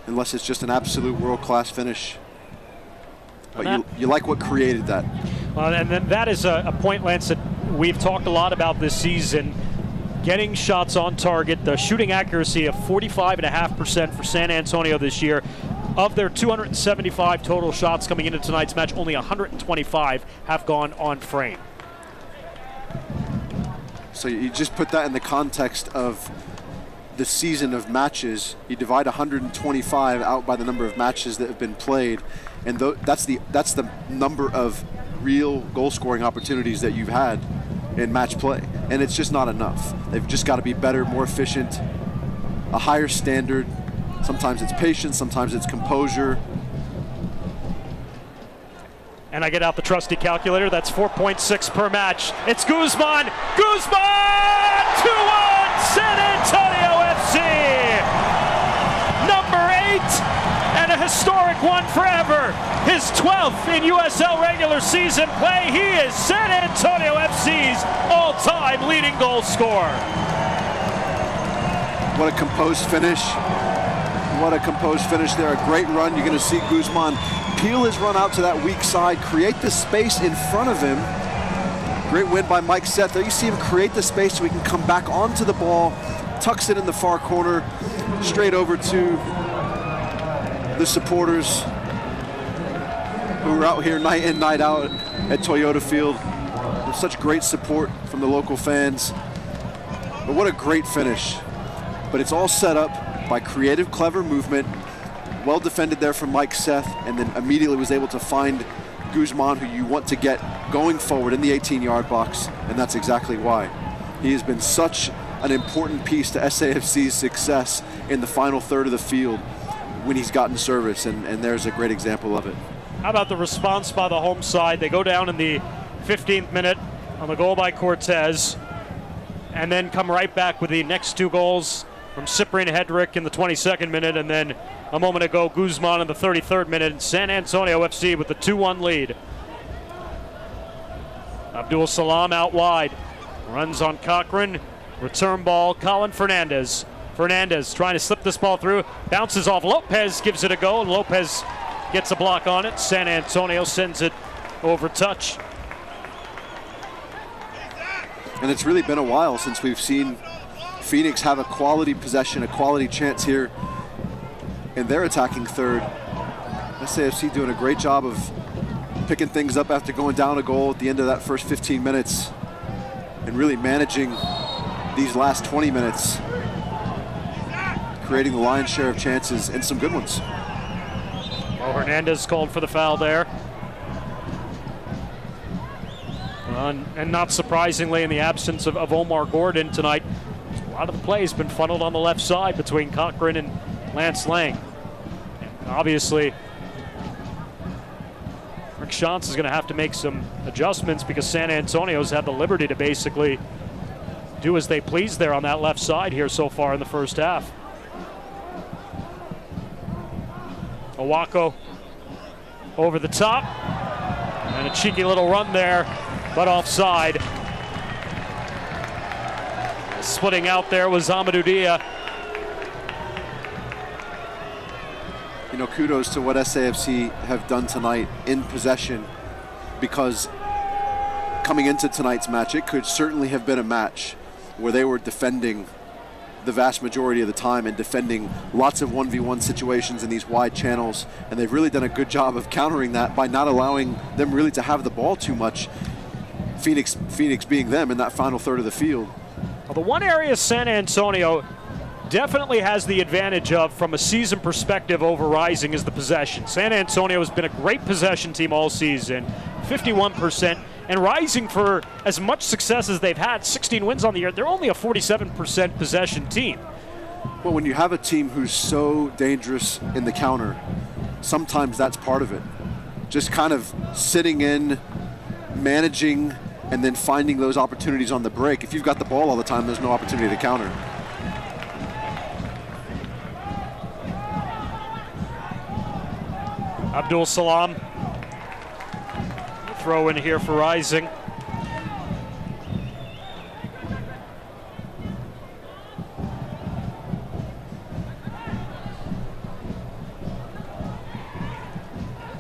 [SPEAKER 7] unless it's just an absolute world-class finish. But you like what created that.
[SPEAKER 1] Well, and then that is a point, Lance, that we've talked a lot about this season. Getting shots on target, the shooting accuracy of 45.5% for San Antonio this year. Of their 275 total shots coming into tonight's match, only 125 have gone on frame.
[SPEAKER 7] So you just put that in the context of the season of matches. You divide 125 out by the number of matches that have been played, and that's the number of real goal-scoring opportunities that you've had in match play, and it's just not enough. They've just got to be better, more efficient, a higher standard. Sometimes it's patience, sometimes it's composure.
[SPEAKER 1] And I get out the trusty calculator. That's 4.6 per match. It's Guzman! Guzman! 2-1! San Antonio FC! Number 8, and a historic one forever. His 12th in USL regular season play. He is San Antonio FC's all-time leading goal scorer.
[SPEAKER 7] What a composed finish. What a composed finish there. A great run. You're going to see Guzman peel his run out to that weak side, create the space in front of him. Great win by Mike Seth. There you see him create the space so he can come back onto the ball, tucks it in the far corner, straight over to the supporters who are out here night in, night out at Toyota Field. There's such great support from the local fans. But what a great finish. But it's all set up by creative, clever movement. Well defended there from Mike Seth, and then immediately was able to find Guzman, who you want to get going forward in the 18-yard box, and that's exactly why. He has been such an important piece to SAFC's success in the final third of the field when he's gotten service, and there's a great example of it.
[SPEAKER 1] How about the response by the home side? They go down in the 15th minute on the goal by Cortez, and then come right back with the next 2 goals from Cyprian Hedrick in the 22nd minute, and then a moment ago, Guzman in the 33rd minute, and San Antonio FC with the 2-1 lead. Abdul Salam out wide, runs on Cochran, return ball, Colin Fernandez. Fernandez trying to slip this ball through, bounces off Lopez, gives it a go, and Lopez gets a block on it. San Antonio sends it over touch.
[SPEAKER 7] And it's really been a while since we've seen Phoenix have a quality possession, a quality chance here in their attacking third. SAFC doing a great job of picking things up after going down a goal at the end of that first 15 minutes and really managing these last 20 minutes, creating the lion's share of chances and some good ones.
[SPEAKER 1] Well, Hernandez called for the foul there. And not surprisingly, in the absence of Omar Gordon tonight, a lot of the play has been funneled on the left side between Cochran and Lance Lang. And obviously, Rick Shantz is going to have to make some adjustments because San Antonio's had the liberty to basically do as they please there on that left side here so far in the first half. Owako over the top, and a cheeky little run there, but offside. Splitting out there was Amadou Dia.
[SPEAKER 7] You know, kudos to what SAFC have done tonight in possession, because coming into tonight's match, it could certainly have been a match where they were defending the vast majority of the time and defending lots of 1v1 situations in these wide channels, and they've really done a good job of countering that by not allowing them really to have the ball too much, Phoenix being them in that final third of the field.
[SPEAKER 1] Well, the one area San Antonio definitely has the advantage of from a season perspective over Rising is the possession. San Antonio has been a great possession team all season, 51%, and Rising, for as much success as they've had, 16 wins on the year, they're only a 47% possession team.
[SPEAKER 7] Well, when you have a team who's so dangerous in the counter, sometimes that's part of it. Just kind of sitting in, managing, and then finding those opportunities on the break. If you've got the ball all the time, there's no opportunity to counter.
[SPEAKER 1] Abdul Salam. Throw in here for Rising.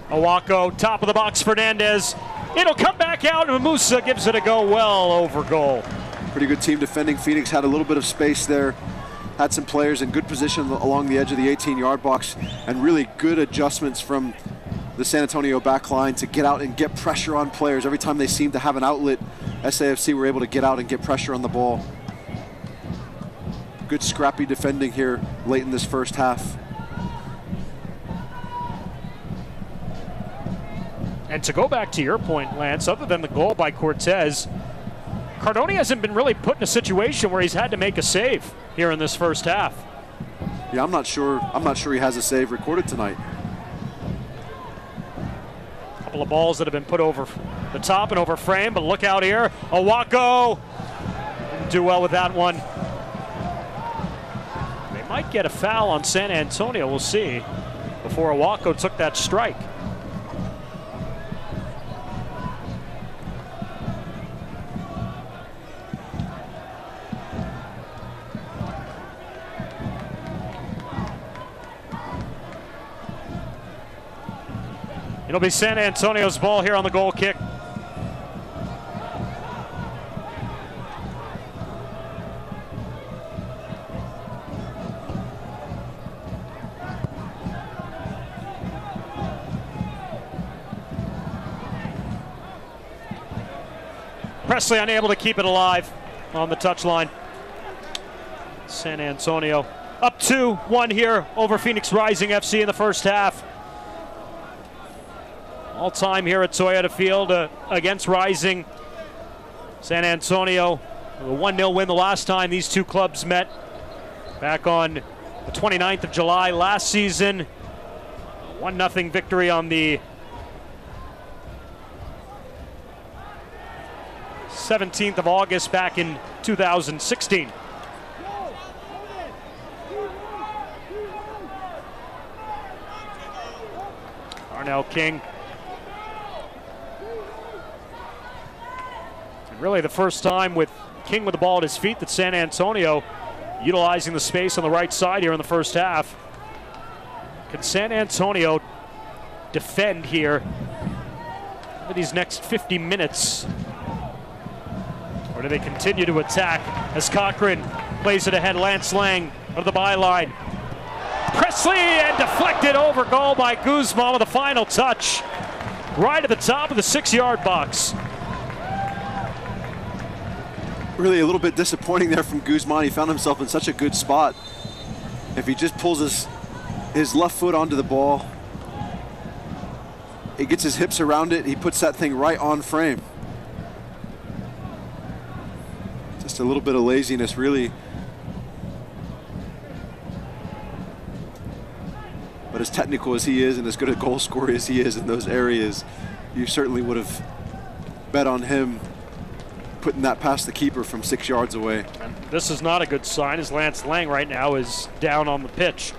[SPEAKER 1] Owako, top of the box, Fernandez. It'll come back out, and Musa gives it a go well over goal.
[SPEAKER 7] Pretty good team defending. Phoenix had a little bit of space there, had some players in good position along the edge of the 18-yard box, and really good adjustments from the San Antonio back line to get out and get pressure on players. Every time they seemed to have an outlet, SAFC were able to get out and get pressure on the ball. Good scrappy defending here late in this first half.
[SPEAKER 1] And to go back to your point, Lance, other than the goal by Cortez, Cardone hasn't been really put in a situation where he's had to make a save here in this first half.
[SPEAKER 7] Yeah, I'm not sure he has a save recorded tonight.
[SPEAKER 1] A couple of balls that have been put over the top and over frame, but look out here. Owako didn't do well with that one. They might get a foul on San Antonio, we'll see, before Owako took that strike. It'll be San Antonio's ball here on the goal kick. Presley unable to keep it alive on the touchline. San Antonio up 2-1 here over Phoenix Rising FC in the first half. All time here at Toyota Field against Rising. San Antonio, a 1-0 win the last time these two clubs met back on the 29th of July last season. 1-0 victory on the 17th of August back in 2016. Darnell King. And really the first time with King with the ball at his feet that San Antonio utilizing the space on the right side here in the first half. Can San Antonio defend here for these next 50 minutes? Or do they continue to attack as Cochran plays it ahead? Lance Lang of the byline. Presley, and deflected over goal by Guzman with the final touch. Right at the top of the 6-yard box.
[SPEAKER 7] Really a little bit disappointing there from Guzman. He found himself in such a good spot. If he just pulls his left foot onto the ball, he gets his hips around it, he puts that thing right on frame. Just a little bit of laziness, really. But as technical as he is and as good a goal scorer as he is in those areas, you certainly would have bet on him putting that past the keeper from 6 yards away.
[SPEAKER 1] And this is not a good sign, as Lance Lang right now is down on the pitch.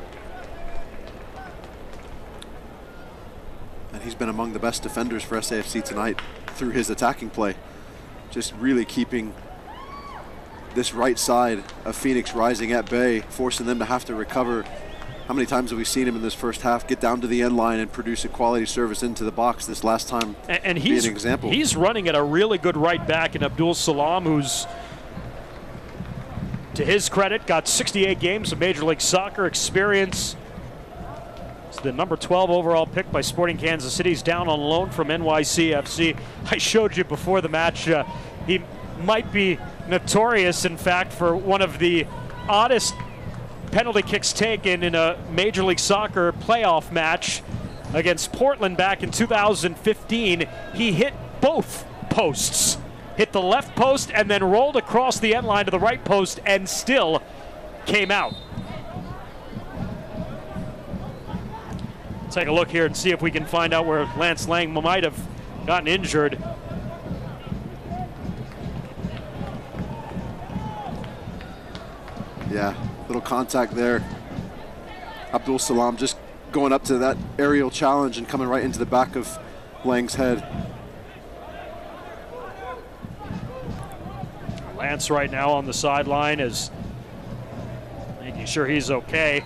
[SPEAKER 7] And he's been among the best defenders for SAFC tonight through his attacking play. Just really keeping this right side of Phoenix Rising at bay, forcing them to have to recover. How many times have we seen him in this first half get down to the end line and produce a quality service into the box this last time?
[SPEAKER 1] And he's
[SPEAKER 7] an example.
[SPEAKER 1] He's running at a really good right back in Abdul Salam, who's, to his credit, got 68 games of Major League Soccer experience. He's the number 12 overall pick by Sporting Kansas City. He's down on loan from NYCFC. I showed you before the match, he might be notorious, in fact, for one of the oddest penalty kicks taken in a Major League Soccer playoff match against Portland back in 2015. He hit both posts. Hit the left post and then rolled across the end line to the right post and still came out. Take a look here and see if we can find out where Lance Lang might have gotten injured.
[SPEAKER 7] Yeah, little contact there. Abdul Salam just going up to that aerial challenge and coming right into the back of Lang's head.
[SPEAKER 1] Lance right now on the sideline is making sure he's okay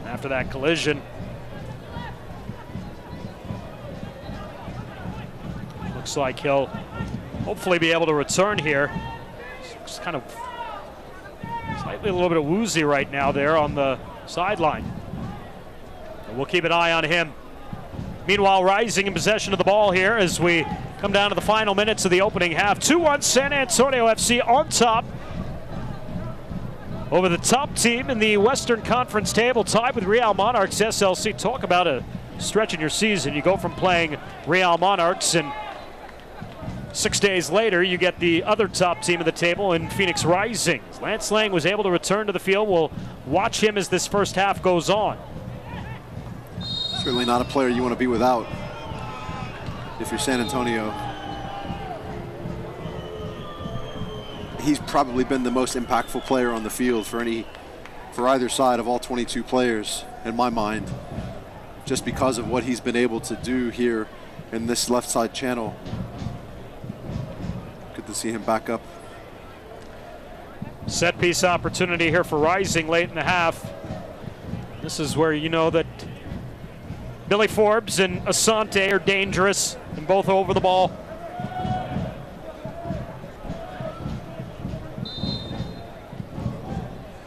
[SPEAKER 1] after that collision. Looks like he'll hopefully be able to return here. Looks kind of slightly a little bit woozy right now there on the sideline. We'll keep an eye on him. Meanwhile, Rising in possession of the ball here as we come down to the final minutes of the opening half. 2-1 San Antonio FC on top over the top team in the Western Conference table, tied with Real Monarchs SLC. Talk about a stretch in your season. You go from playing Real Monarchs, and 6 days later you get the other top team of the table in Phoenix Rising. Lance Lang was able to return to the field. We'll watch him as this first half goes on.
[SPEAKER 7] Certainly not a player you want to be without if you're San Antonio. He's probably been the most impactful player on the field for either side of all 22 players in my mind, just because of what he's been able to do here in this left side channel. Good to see him back up.
[SPEAKER 1] Set piece opportunity here for Rising late in the half. This is where you know that Billy Forbes and Asante are dangerous and both over the ball.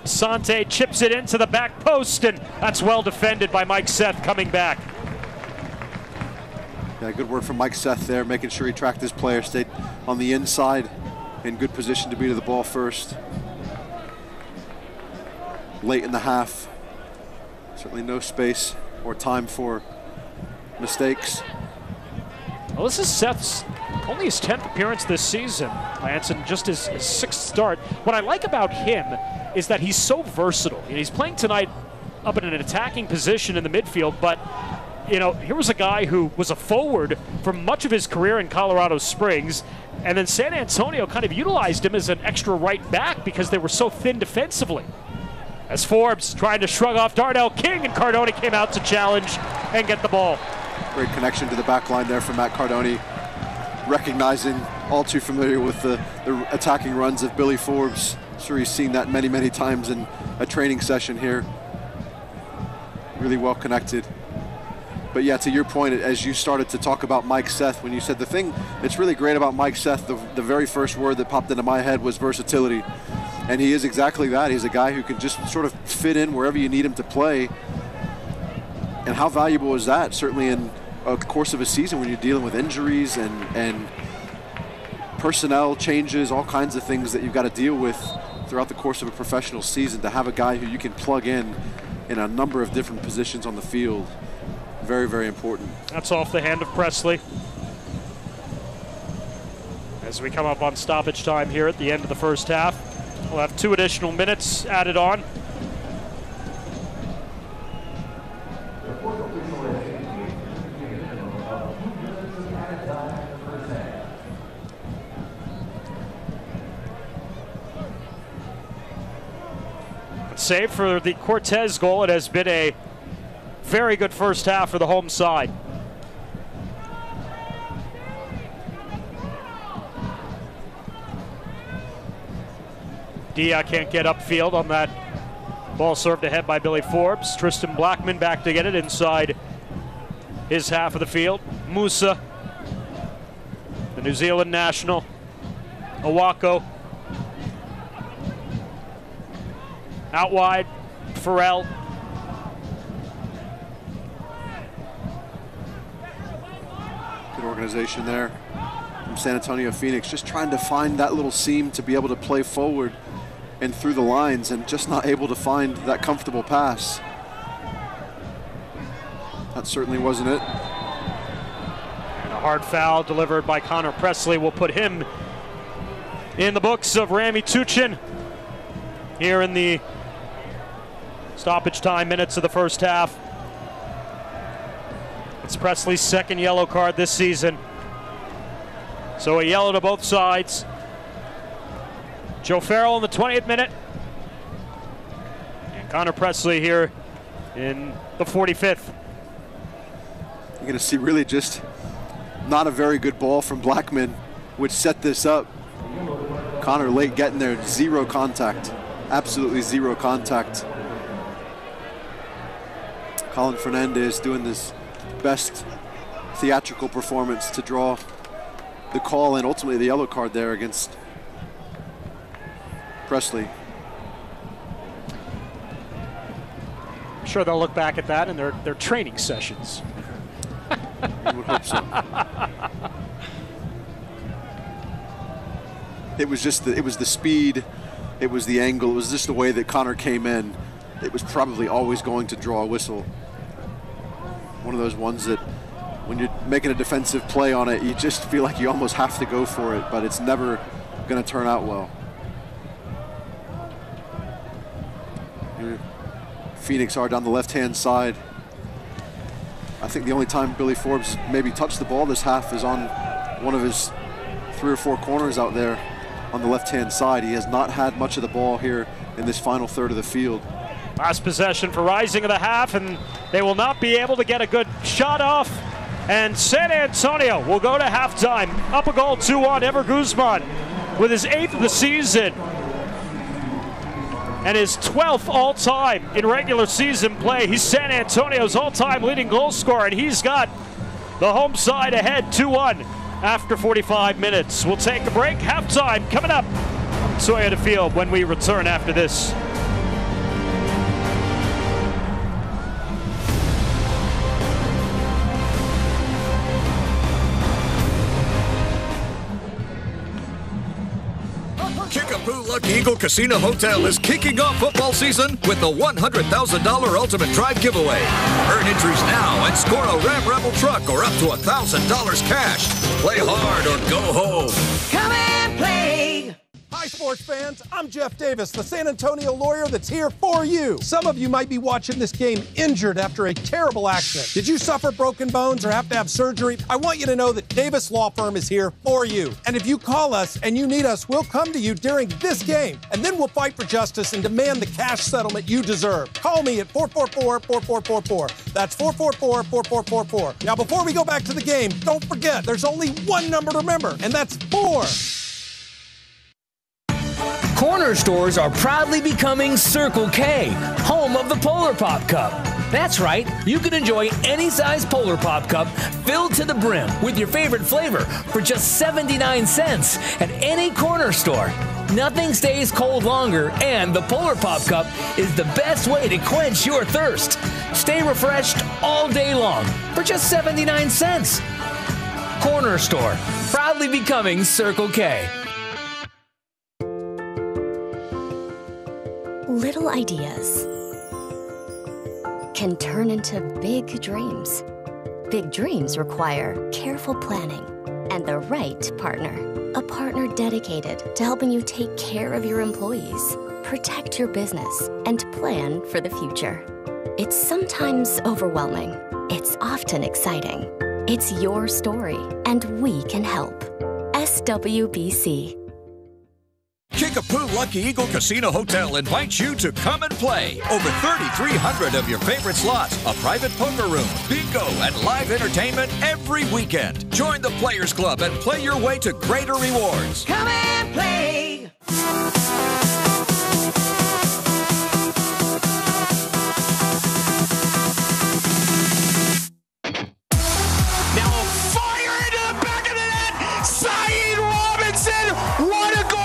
[SPEAKER 1] Asante chips it into the back post, and that's well defended by Mike Seth coming back.
[SPEAKER 7] Yeah, good work from Mike Seth there, making sure he tracked his player, stayed on the inside, in good position to be to the ball first. Late in the half, certainly no space or time for mistakes.
[SPEAKER 1] Well, this is Seth's only his 10th appearance this season, Lance, and just his 6th start. What I like about him is that he's so versatile. You know, he's playing tonight up in an attacking position in the midfield, but you know, here was a guy who was a forward for much of his career in Colorado Springs, and then San Antonio kind of utilized him as an extra right back because they were so thin defensively. As Forbes trying to shrug off Darnell King, and Cardone came out to challenge and get the ball.
[SPEAKER 7] Great connection to the back line there from Matt Cardone, recognizing, all too familiar with the attacking runs of Billy Forbes. I'm sure he's seen that many, many times in a training session here. Really well connected. But yeah, to your point, as you started to talk about Mike Seth, when you said the thing that's really great about Mike Seth, the very first word that popped into my head was versatility. And he is exactly that. He's a guy who can just sort of fit in wherever you need him to play. And how valuable is that, certainly in a course of a season when you're dealing with injuries and personnel changes, all kinds of things that you've got to deal with throughout the course of a professional season, to have a guy who you can plug in a number of different positions on the field. Very, very important.
[SPEAKER 1] That's off the hand of Presley. As we come up on stoppage time here at the end of the first half, we'll have 2 additional minutes added on. Save for the Cortez goal. It has been a very good first half for the home side. Dia can't get upfield on that ball served ahead by Billy Forbes. Tristan Blackman back to get it inside his half of the field. Musa, the New Zealand national. Owako. Out wide, Farrell.
[SPEAKER 7] Good organization there from San Antonio Phoenix, just trying to find that little seam to be able to play forward and through the lines, and just not able to find that comfortable pass. That certainly wasn't it.
[SPEAKER 1] And a hard foul delivered by Connor Presley will put him in the books of Rami Tuchin here in the stoppage time minutes of the first half. It's Presley's 2nd yellow card this season. So a yellow to both sides. Joe Farrell in the 20th minute. And Connor Presley here in the 45th.
[SPEAKER 7] You're going to see really just not a very good ball from Blackman, which set this up. Connor late getting there, 0 contact. Absolutely 0 contact. Colin Fernandez doing this best theatrical performance to draw the call and ultimately the yellow card there against Presley.
[SPEAKER 1] I'm sure they'll look back at that in their training sessions.
[SPEAKER 7] I would hope so. It was just it was the speed, it was the angle, it was just the way that Connor came in. It was probably always going to draw a whistle. One of those ones that when you're making a defensive play on it, you just feel like you almost have to go for it, but it's never going to turn out well. Here, Phoenix are down the left-hand side. I think the only time Billy Forbes maybe touched the ball this half is on one of his 3 or 4 corners out there on the left-hand side. He has not had much of the ball here in this final third of the field.
[SPEAKER 1] Last possession for Rising of the half, and they will not be able to get a good shot off. And San Antonio will go to halftime. Up a goal, 2-1, Ever Guzman with his 8th of the season. and his 12th all-time in regular season play. He's San Antonio's all-time leading goal scorer, and he's got the home side ahead 2-1 after 45 minutes. We'll take a break. Halftime coming up. Toyota Field when we return after this.
[SPEAKER 8] Kickapoo Lucky Eagle Casino Hotel is kicking off football season with the $100,000 Ultimate Drive giveaway. Earn entries now and score a Ram Rebel truck or up to $1,000 cash. Play hard or go home.
[SPEAKER 9] Come and play.
[SPEAKER 10] Hi, sports fans. I'm Jeff Davis, the San Antonio lawyer that's here for you. Some of you might be watching this game injured after a terrible accident. Did you suffer broken bones or have to have surgery? I want you to know that Davis Law Firm is here for you. And if you call us and you need us, we'll come to you during this game. And then we'll fight for justice and demand the cash settlement you deserve. Call me at 444-4444. That's 444-4444. Now, before we go back to the game, don't forget, there's only one number to remember, and that's 4.
[SPEAKER 11] Corner stores are proudly becoming Circle K, home of the Polar Pop Cup. That's right, you can enjoy any size Polar Pop Cup filled to the brim with your favorite flavor for just 79 cents at any corner store. Nothing stays cold longer, and the Polar Pop Cup is the best way to quench your thirst. Stay refreshed all day long for just 79 cents. Corner store, proudly becoming Circle K.
[SPEAKER 12] Little ideas can turn into big dreams. Big dreams require careful planning and the right partner. A partner dedicated to helping you take care of your employees, protect your business, and plan for the future. It's sometimes overwhelming. It's often exciting. It's your story, and we can help. SWBC.
[SPEAKER 8] Kickapoo Lucky Eagle Casino Hotel invites you to come and play. Over 3,300 of your favorite slots, a private poker room, bingo, and live entertainment every weekend. Join the Players Club and play your way to greater rewards.
[SPEAKER 9] Come and play.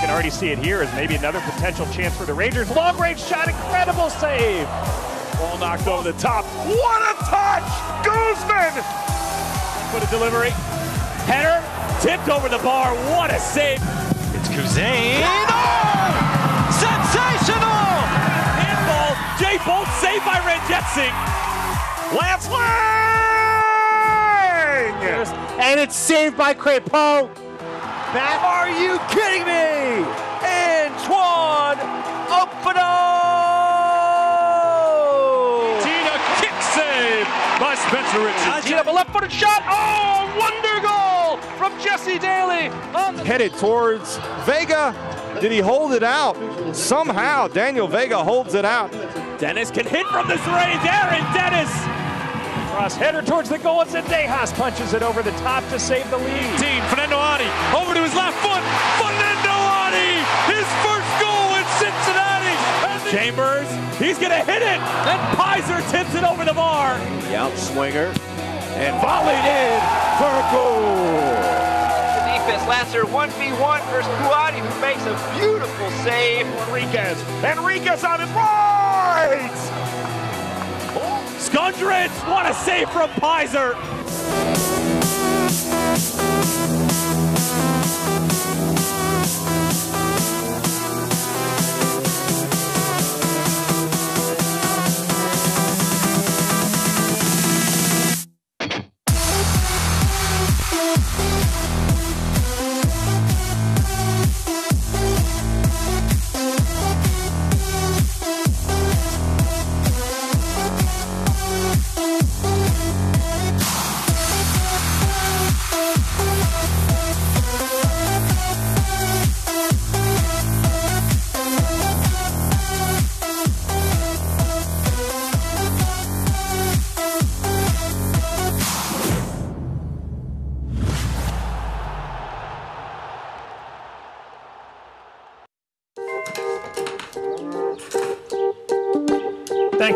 [SPEAKER 1] Already see it here as maybe another potential chance for the Rangers. Long range shot, incredible save. Ball knocked over the top. What a touch! Guzman! Put a delivery. Header, tipped over the bar. What a save. It's Kuzane. Oh! Sensational! Handball. Jay Bolt saved by Ranjitsingh. Lance Lang!
[SPEAKER 13] And it's saved by Crepeau.
[SPEAKER 1] Are you kidding me? Antoine Opino! Tina kick save by Spencer Richards. Tina, a left-footed shot. Oh, wonder goal from Jesse Daly.
[SPEAKER 14] Headed towards Vega. Did he hold it out? Somehow, Daniel Vega holds it out.
[SPEAKER 1] Dennis can hit from this range. Aaron Dennis. Cross header towards the goal. It's Dejas punches it over the top to save the lead. Fernando Adi over to his left foot. Fernando Adi, his first goal in Cincinnati. Chambers, he's going to hit it. And Pizer tips it over the bar. The outswinger and volleyed in for a goal.
[SPEAKER 15] The defense, Lasser 1v1 versus Kuati, who makes a beautiful save.
[SPEAKER 1] Enriquez on his right. Skundrich, what a save from Pizer.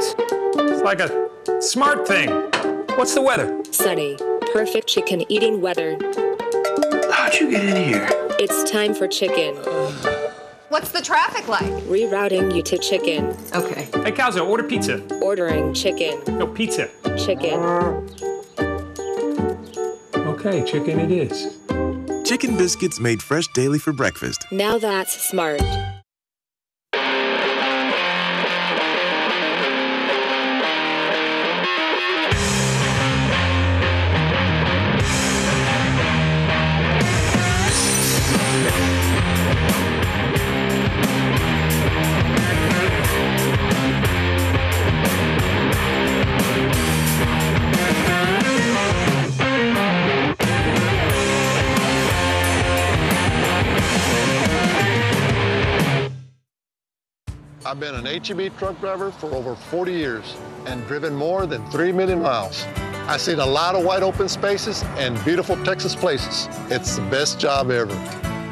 [SPEAKER 16] Lance. It's like a smart thing. What's the weather?
[SPEAKER 17] Sunny. Perfect chicken eating weather.
[SPEAKER 16] How'd you get in here?
[SPEAKER 17] It's time for chicken.
[SPEAKER 18] What's the traffic like?
[SPEAKER 17] Rerouting you to chicken.
[SPEAKER 18] Okay.
[SPEAKER 16] Hey, Calzo, order pizza.
[SPEAKER 17] Ordering chicken.
[SPEAKER 16] No, pizza.
[SPEAKER 17] Chicken.
[SPEAKER 16] Okay, chicken it is.
[SPEAKER 3] Chicken biscuits made fresh daily for breakfast.
[SPEAKER 17] Now that's smart.
[SPEAKER 19] I've been an HEB truck driver for over 40 years and driven more than 3 million miles. I've seen a lot of wide open spaces and beautiful Texas places. It's the best job ever.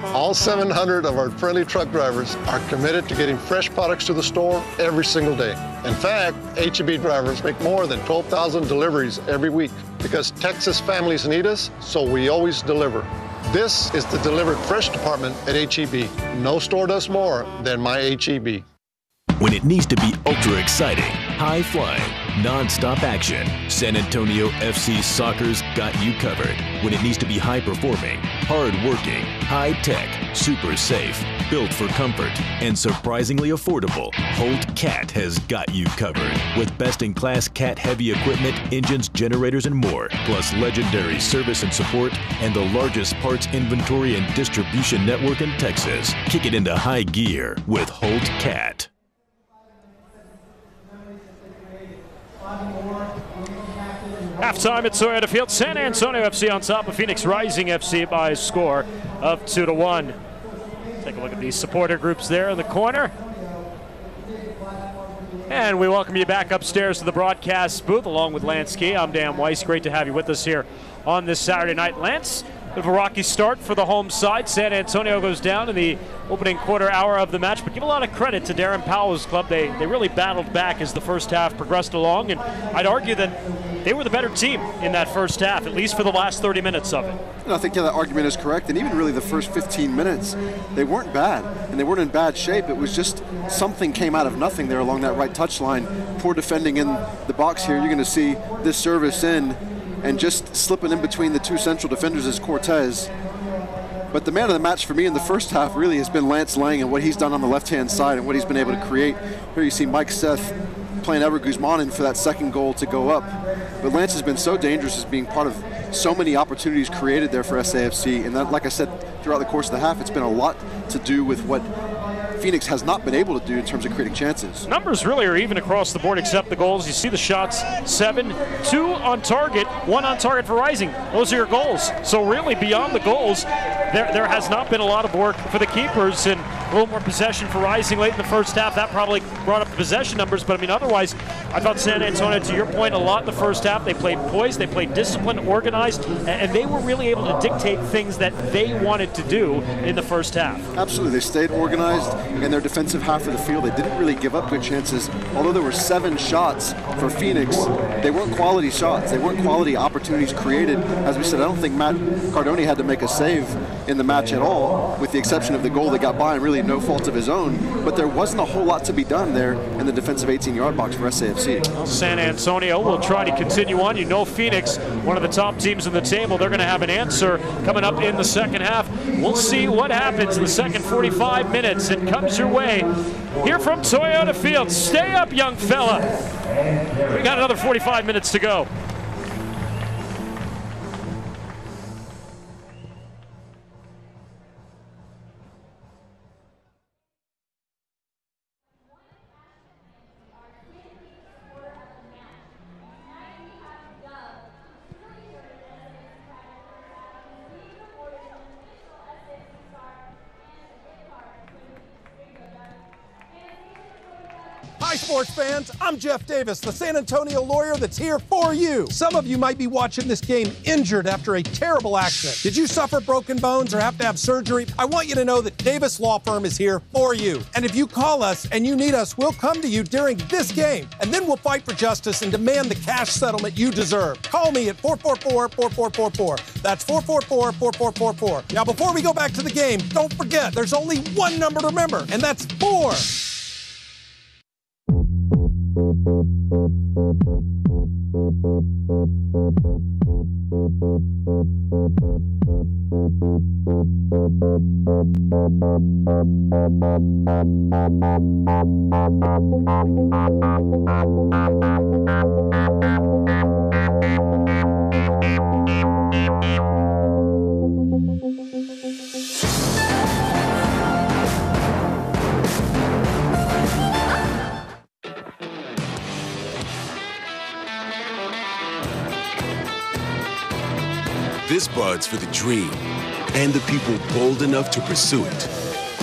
[SPEAKER 19] All 700 of our friendly truck drivers are committed to getting fresh products to the store every single day. In fact, HEB drivers make more than 12,000 deliveries every week because Texas families need us, so we always deliver. This is the Delivered Fresh department at HEB. No store does more than my HEB.
[SPEAKER 6] When it needs to be ultra exciting, high flying, non-stop action, San Antonio FC Soccer's got you covered. When it needs to be high performing, hard working, high tech, super safe, built for comfort, and surprisingly affordable, Holt Cat has got you covered. With best-in-class cat heavy equipment, engines, generators, and more, plus legendary service and support, and the largest parts inventory and distribution network in Texas. Kick it into high gear with Holt Cat.
[SPEAKER 1] Halftime at Toyota Field. San Antonio FC on top of Phoenix Rising FC by a score of 2-1. Take a look at these supporter groups there in the corner. And we welcome you back upstairs to the broadcast booth along with Lance Key. I'm Dan Weiss. Great to have you with us here on this Saturday night. Lance, bit of a rocky start for the home side. San Antonio goes down in the opening quarter hour of the match, but give a lot of credit to Darren Powell's club. They really battled back as the first half progressed along, and I'd argue that they were the better team in that first half, at least for the last 30 minutes of it.
[SPEAKER 7] And I think that argument is correct, and even really the first 15 minutes, they weren't bad, and they weren't in bad shape. It was just something came out of nothing there along that right touch line. Poor defending in the box here. You're going to see this service in, and just slipping in between the two central defenders is Cortez. But the man of the match for me in the first half really has been Lance Lang and what he's done on the left-hand side and what he's been able to create. Here you see Mike Seth playing Ever Guzman in for that second goal to go up. But Lance has been so dangerous as being part of so many opportunities created there for SAFC. And that, like I said, throughout the course of the half, it's been a lot to do with what Phoenix has not been able to do in terms of creating chances.
[SPEAKER 1] Numbers really are even across the board except the goals. You see the shots, 7, 2 on target, 1 on target for Rising. Those are your goals. So really beyond the goals, there has not been a lot of work for the keepers, and a little more possession for Rising late in the first half. That probably brought up the possession numbers, but I mean otherwise, I thought San Antonio, to your point, a lot in the first half. They played poised, they played disciplined, organized, and they were really able to dictate things that they wanted to do in the first half.
[SPEAKER 7] Absolutely, they stayed organized in their defensive half of the field. They didn't really give up good chances. Although there were 7 shots for Phoenix, they weren't quality shots. They weren't quality opportunities created. As we said, I don't think Matt Cardone had to make a save in the match at all, with the exception of the goal that got by and really no fault of his own. But there wasn't a whole lot to be done there in the defensive 18-yard box for SAFC.
[SPEAKER 1] Well, San Antonio will try to continue on. You know Phoenix, one of the top teams in the table, they're going to have an answer coming up in the second half. We'll see what happens in the second 45 minutes. It comes your way here from Toyota Field. Stay up, young fella. We got another 45 minutes to go.
[SPEAKER 10] Hi, sports fans. I'm Jeff Davis, the San Antonio lawyer that's here for you. Some of you might be watching this game injured after a terrible accident. Did you suffer broken bones or have to have surgery? I want you to know that Davis Law Firm is here for you. And if you call us and you need us, we'll come to you during this game. And then we'll fight for justice and demand the cash settlement you deserve. Call me at 444-4444. That's 444-4444. Now, before we go back to the game, don't forget, there's only one number to remember, and that's 4.
[SPEAKER 3] This Bud's for the dream and the people bold enough to pursue it.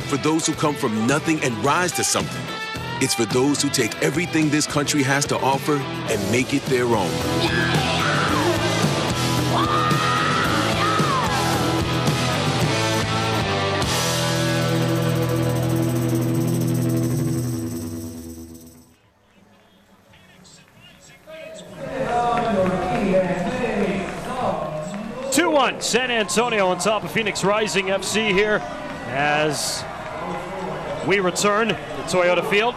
[SPEAKER 3] For those who come from nothing and rise to something. It's for those who take everything this country has to offer and make it their own.
[SPEAKER 1] San Antonio on top of Phoenix Rising FC here as we return to Toyota Field.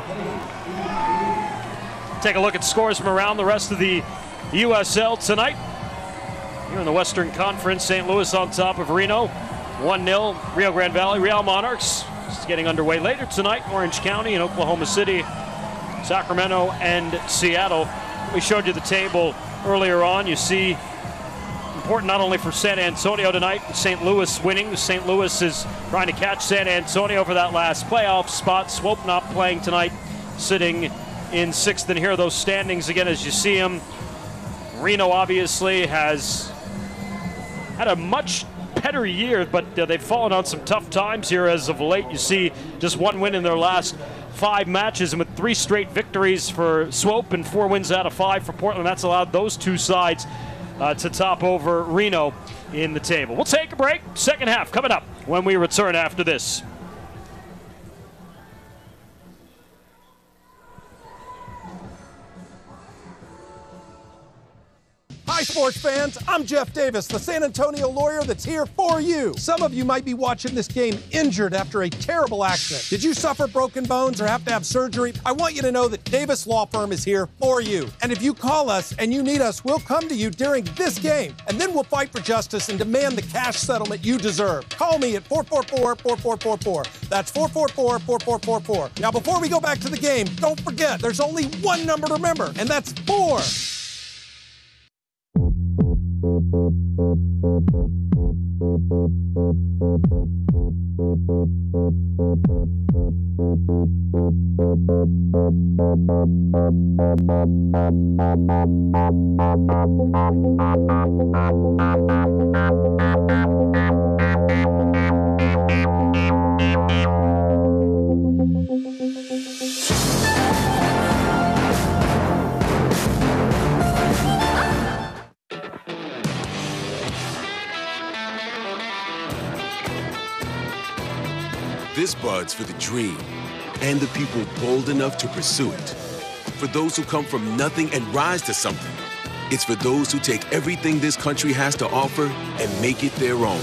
[SPEAKER 1] Take a look at scores from around the rest of the USL tonight. Here in the Western Conference, St. Louis on top of Reno. 1-0, Rio Grande Valley, Real Monarchs. It's getting underway later tonight. Orange County and Oklahoma City, Sacramento and Seattle. We showed you the table earlier on. You see important not only for San Antonio tonight, St. Louis winning. St. Louis is trying to catch San Antonio for that last playoff spot. Swope not playing tonight, sitting in 6th. And here are those standings again as you see them. Reno obviously has had a much better year, but they've fallen on some tough times here as of late. You see just 1 win in their last 5 matches, and with 3 straight victories for Swope and 4 wins out of 5 for Portland, that's allowed those 2 sides to top over Reno in the table. We'll take a break. Second half coming up when we return after this.
[SPEAKER 10] Hi, sports fans. I'm Jeff Davis, the San Antonio lawyer that's here for you. Some of you might be watching this game injured after a terrible accident. Did you suffer broken bones or have to have surgery? I want you to know that Davis Law Firm is here for you. And if you call us and you need us, we'll come to you during this game. And then we'll fight for justice and demand the cash settlement you deserve. Call me at 444-4444. That's 444-4444. Now, before we go back to the game, don't forget, there's only one number to remember, and that's 4.
[SPEAKER 3] This Bud's for the dream and the people bold enough to pursue it. For those who come from nothing and rise to something. It's for those who take everything this country has to offer and make it their own.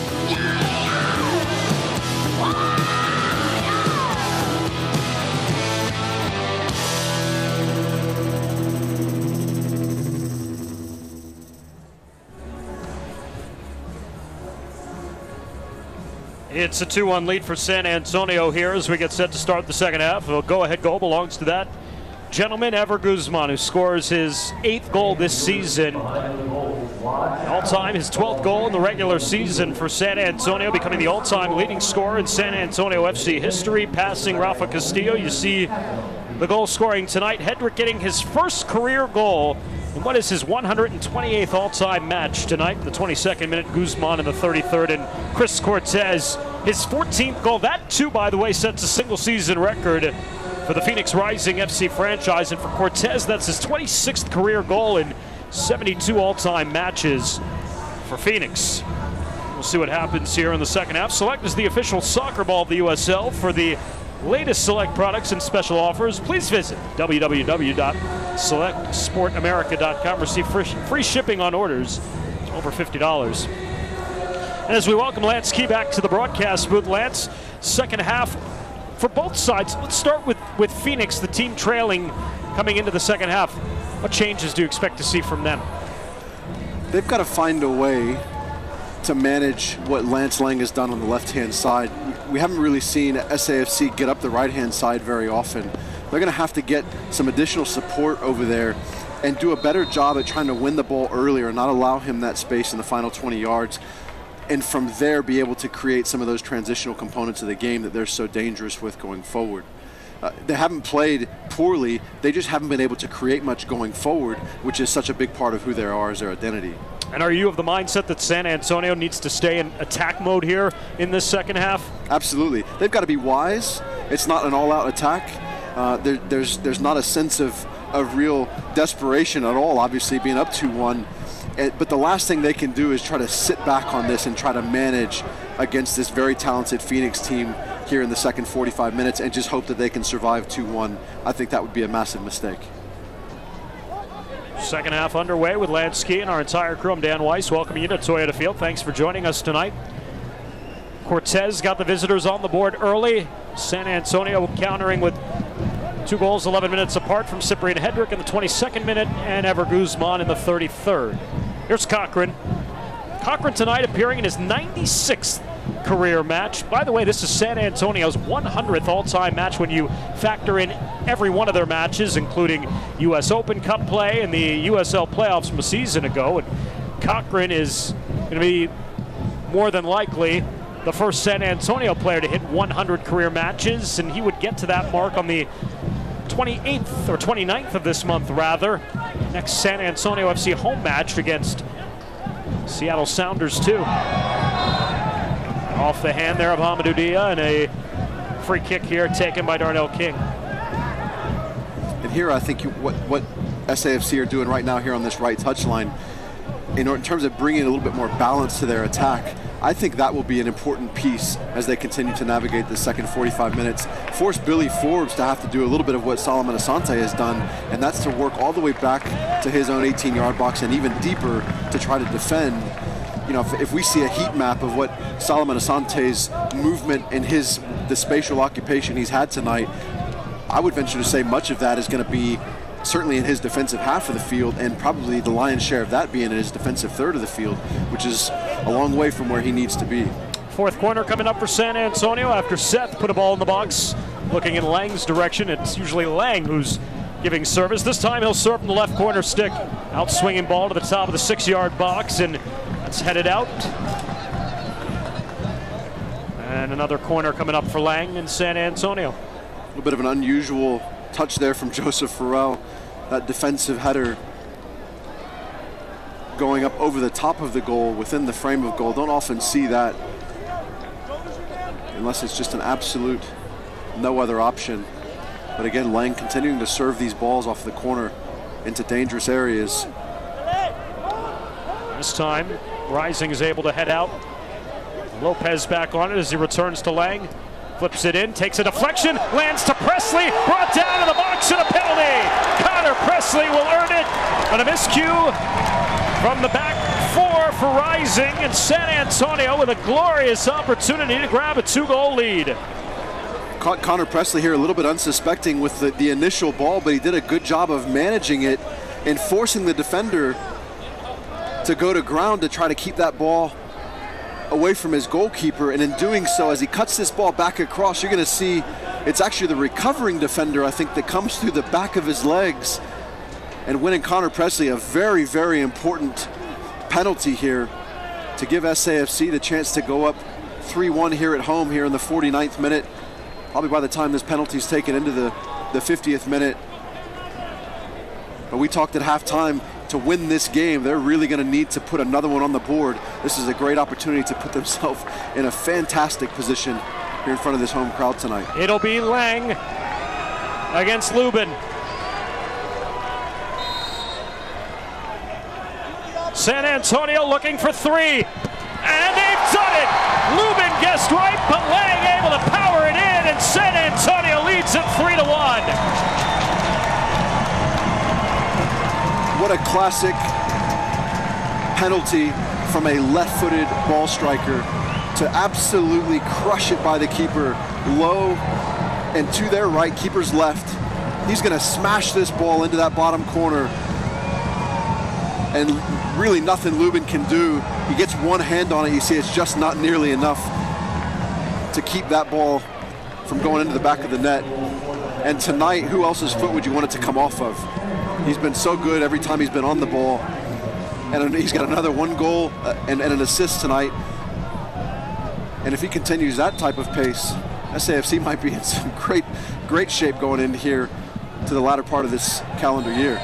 [SPEAKER 1] It's a 2-1 lead for San Antonio here as we get set to start the second half. A go-ahead goal belongs to that gentleman, Ever Guzman, who scores his 8th goal this season. All-time, his 12th goal in the regular season for San Antonio, becoming the all-time leading scorer in San Antonio FC history, passing Rafa Castillo. You see the goal scoring tonight. Hedrick getting his first career goal in what is his 128th all-time match tonight. The 22nd minute, Guzman in the 33rd, and Chris Cortez, his 14th goal. That too, by the way, sets a single season record for the Phoenix Rising FC franchise. And for Cortez, that's his 26th career goal in 72 all-time matches for Phoenix. We'll see what happens here in the second half. Select is the official soccer ball of the USL. For the latest Select products and special offers, please visit www.selectsportamerica.com. Receive free shipping on orders over $50. And as we welcome Lance Key back to the broadcast booth, Lance, second half for both sides. Let's start with Phoenix, the team trailing coming into the second half. What changes do you expect to see from them?
[SPEAKER 7] They've got to find a way to manage what Lance Lang has done on the left-hand side. We haven't really seen SAFC get up the right-hand side very often. They're going to have to get some additional support over there and do a better job at trying to win the ball earlier and not allow him that space in the final 20 yards. And from there be able to create some of those transitional components of the game that they're so dangerous with going forward. They haven't played poorly, they just haven't been able to create much going forward, which is such a big part of who they are as their identity.
[SPEAKER 1] And are you of the mindset that San Antonio needs to stay in attack mode here in this second half?
[SPEAKER 7] Absolutely. They've got to be wise. It's not an all-out attack. There's not a sense of real desperation at all, obviously, being up 2-1. But the last thing they can do is try to sit back on this and try to manage against this very talented Phoenix team here in the second 45 minutes and just hope that they can survive 2-1. I think that would be a massive mistake.
[SPEAKER 1] Second half underway with Lance Key and our entire crew. I'm Dan Weiss, welcoming you to Toyota Field. Thanks for joining us tonight. Cortez got the visitors on the board early. San Antonio countering with 2 goals 11 minutes apart from Cyprian Hedrick in the 22nd minute and Ever Guzman in the 33rd. Here's Cochran. Cochran tonight appearing in his 96th career match. By the way, this is San Antonio's 100th all-time match when you factor in every one of their matches, including U.S. Open Cup play and the USL playoffs from a season ago. And Cochran is going to be more than likely the first San Antonio player to hit 100 career matches, and he would get to that mark on the 28th or 29th of this month, rather. Next San Antonio FC home match against Seattle Sounders 2. Off the hand there of Hamadou Dia, and a free kick here taken by Darnell King.
[SPEAKER 7] And here I think what SAFC are doing right now here on this right touchline, in terms of bringing a little bit more balance to their attack, I think that will be an important piece as they continue to navigate the second 45 minutes. Force Billy Forbes to have to do a little bit of what Solomon Asante has done, and that's to work all the way back to his own 18-yard box and even deeper to try to defend. You know, if we see a heat map of what Solomon Asante's movement and the spatial occupation he's had tonight, I would venture to say much of that is going to be certainly in his defensive half of the field, and probably the lion's share of that being in his defensive third of the field, which is a long way from where he needs to be.
[SPEAKER 1] Fourth corner coming up for San Antonio after Seth put a ball in the box. Looking in Lang's direction, it's usually Lang who's giving service. This time he'll serve from the left corner stick. Out swinging ball to the top of the 6-yard box, and that's headed out. And another corner coming up for Lang in San Antonio.
[SPEAKER 7] A little bit of an unusual touch there from Joseph Farrell. That defensive header going up over the top of the goal within the frame of goal. Don't often see that unless it's just an absolute no other option. But again, Lang continuing to serve these balls off the corner into dangerous areas.
[SPEAKER 1] This time, Rising is able to head out. Lopez back on it as he returns to Lang. Flips it in, takes a deflection, lands to Presley, brought down in the box and a penalty. Connor Presley will earn it on a miscue from the back four for Rising, and San Antonio with a glorious opportunity to grab a 2-goal lead.
[SPEAKER 7] Caught Connor Presley here a little bit unsuspecting with the initial ball, but he did a good job of managing it and forcing the defender to go to ground to try to keep that ball away from his goalkeeper. And in doing so, as he cuts this ball back across, you're going to see it's actually the recovering defender, I think, that comes through the back of his legs and winning Connor Presley a very, very important penalty here to give SAFC the chance to go up 3-1 here at home here in the 49th minute. Probably by the time this penalty is taken into the 50th minute. But we talked at halftime, to win this game, they're really going to need to put another one on the board. This is a great opportunity to put themselves in a fantastic position here in front of this home crowd tonight.
[SPEAKER 1] It'll be Lang against Lubin. San Antonio looking for three, and they've done it! Lubin guessed right, but Lang able to power it in, and San Antonio leads it 3-1.
[SPEAKER 7] What a classic penalty from a left-footed ball striker to absolutely crush it by the keeper, low and to their right, keeper's left. He's going to smash this ball into that bottom corner, and really nothing Lubin can do. He gets one hand on it. You see it's just not nearly enough to keep that ball from going into the back of the net. And tonight, who else's foot would you want it to come off of? He's been so good every time he's been on the ball. And he's got another one goal and an assist tonight. And if he continues that type of pace, SAFC might be in some great shape going in here to the latter part of this calendar year.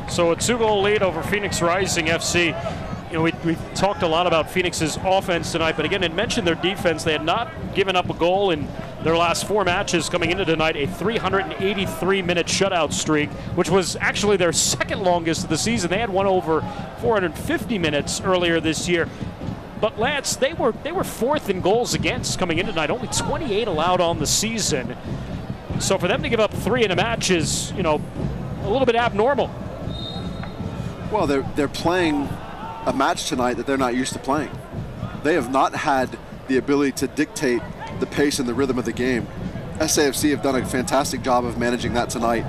[SPEAKER 1] So a 2-goal lead over Phoenix Rising FC. You know, we talked a lot about Phoenix's offense tonight, but again, it mentioned their defense. They had not given up a goal in their last 4 matches coming into tonight, a 383-minute shutout streak, which was actually their second longest of the season. They had one over 450 minutes earlier this year. But Lance, they were fourth in goals against coming into tonight, only 28 allowed on the season. So for them to give up 3 in a match is, you know, a little bit abnormal.
[SPEAKER 7] Well, they're playing a match tonight that they're not used to playing. They have not had the ability to dictate the pace and the rhythm of the game. SAFC have done a fantastic job of managing that tonight.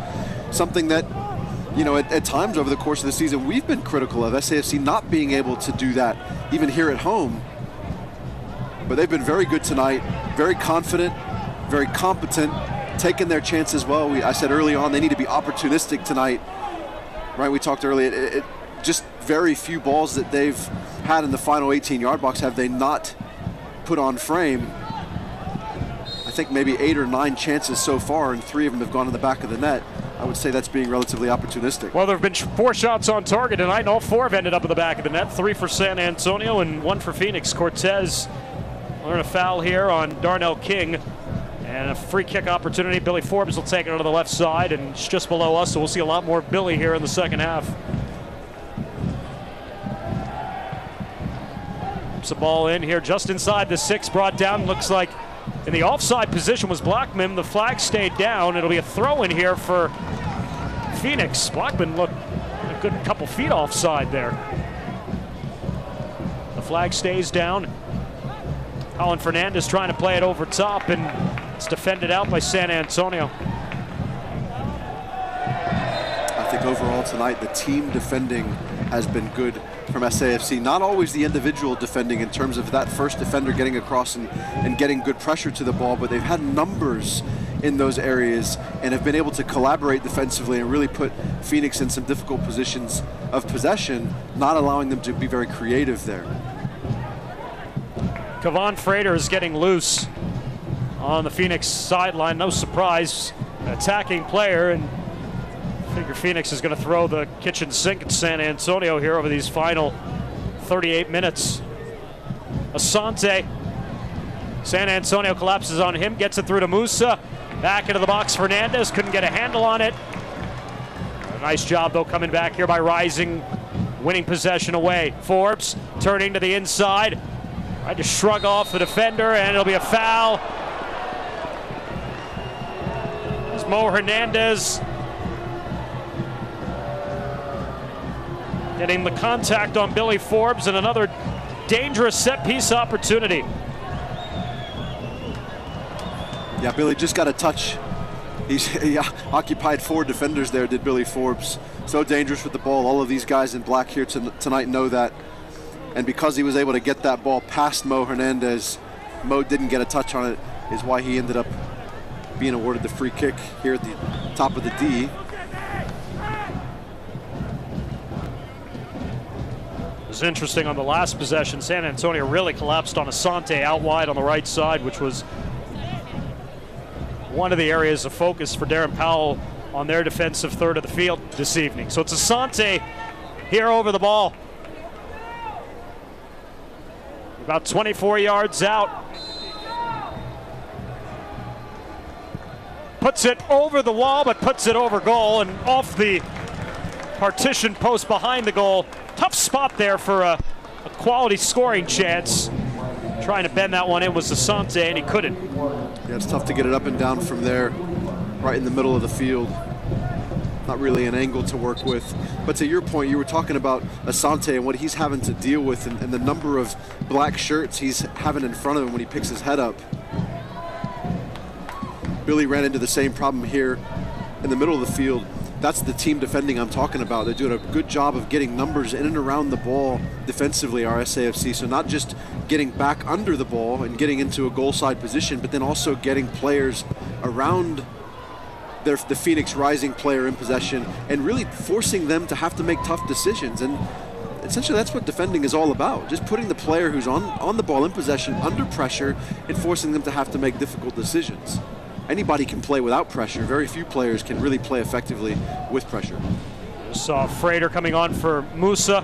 [SPEAKER 7] Something that, you know, at times over the course of the season, we've been critical of SAFC not being able to do that, even here at home. But they've been very good tonight, very confident, very competent, taking their chances well. I said early on they need to be opportunistic tonight. Right, we talked earlier, just very few balls that they've had in the final 18-yard box have they not put on frame. I think maybe 8 or 9 chances so far, and 3 of them have gone in the back of the net. I would say that's being relatively opportunistic.
[SPEAKER 1] Well, there have been 4 shots on target tonight, and all 4 have ended up in the back of the net. 3 for San Antonio and 1 for Phoenix. Cortez learned a foul here on Darnell King. And a free kick opportunity. Billy Forbes will take it on the left side, and it's just below us, so we'll see a lot more Billy here in the second half. Puts the ball in here just inside the 6, brought down. Looks like in the offside position was Blackman. The flag stayed down. It'll be a throw in here for Phoenix. Blackman looked a good couple feet offside there. The flag stays down. Colin Fernandez trying to play it over top, and it's defended out by San Antonio.
[SPEAKER 7] I think overall tonight, the team defending has been good from SAFC. Not always the individual defending in terms of that first defender getting across and getting good pressure to the ball, but they've had numbers in those areas and have been able to collaborate defensively and really put Phoenix in some difficult positions of possession, not allowing them to be very creative there.
[SPEAKER 1] Kevon Frater is getting loose on the Phoenix sideline. No surprise, an attacking player, and I figure Phoenix is going to throw the kitchen sink at San Antonio here over these final 38 minutes. Asante, San Antonio collapses on him, gets it through to Musa. Back into the box, Fernandez couldn't get a handle on it. A nice job though coming back here by Rising, winning possession away. Forbes turning to the inside. Tried to shrug off the defender, and it'll be a foul. It's Mo Hernandez getting the contact on Billy Forbes, and another dangerous set-piece opportunity.
[SPEAKER 7] Yeah, Billy just got a touch. He occupied 4 defenders there, did Billy Forbes. So dangerous with the ball. All of these guys in black here tonight know that. And because he was able to get that ball past Mo Hernandez, Mo didn't get a touch on it, is why he ended up being awarded the free kick here at the top of the D.
[SPEAKER 1] It was interesting on the last possession. San Antonio really collapsed on Asante out wide on the right side, which was one of the areas of focus for Darren Powell on their defensive third of the field this evening. So it's Asante here over the ball. About 24 yards out. puts it over the wall, but puts it over goal and off the partition post behind the goal. Tough spot there for a quality scoring chance. Trying to bend that one in was Asante, and he couldn't.
[SPEAKER 7] Yeah, it's tough to get it up and down from there, right in the middle of the field. Not really an angle to work with. But to your point, you were talking about Asante and what he's having to deal with and the number of black shirts he's having in front of him when he picks his head up. Billy ran into the same problem here in the middle of the field. That's the team defending I'm talking about. They're doing a good job of getting numbers in and around the ball defensively, our SAFC. So not just getting back under the ball and getting into a goal side position, but then also getting players around the Phoenix Rising player in possession and really forcing them to have to make tough decisions. And essentially that's what defending is all about. Just putting the player who's on the ball in possession under pressure and forcing them to have to make difficult decisions. Anybody can play without pressure. Very few players can really play effectively with pressure.
[SPEAKER 1] Saw Frater coming on for Musa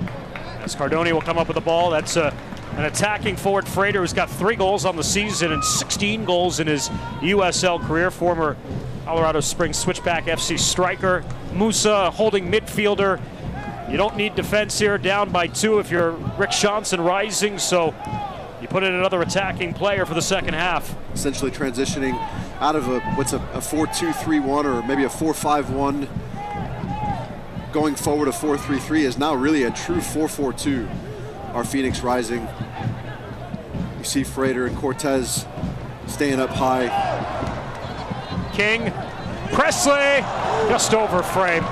[SPEAKER 1] as Cardoni will come up with the ball. That's an attacking forward, Frater, who's got 3 goals on the season and 16 goals in his USL career. Former Colorado Springs Switchback FC striker. Musa, holding midfielder. You don't need defense here, down by 2 if you're Rick Johnson Rising, so you put in another attacking player for the second half.
[SPEAKER 7] Essentially transitioning out of a 4-2-3-1 or maybe a 4-5-1, going forward a 4-3-3 is now really a true 4-4-2. Our Phoenix Rising. You see Frater and Cortez staying up high.
[SPEAKER 1] King, Presley, just over frame.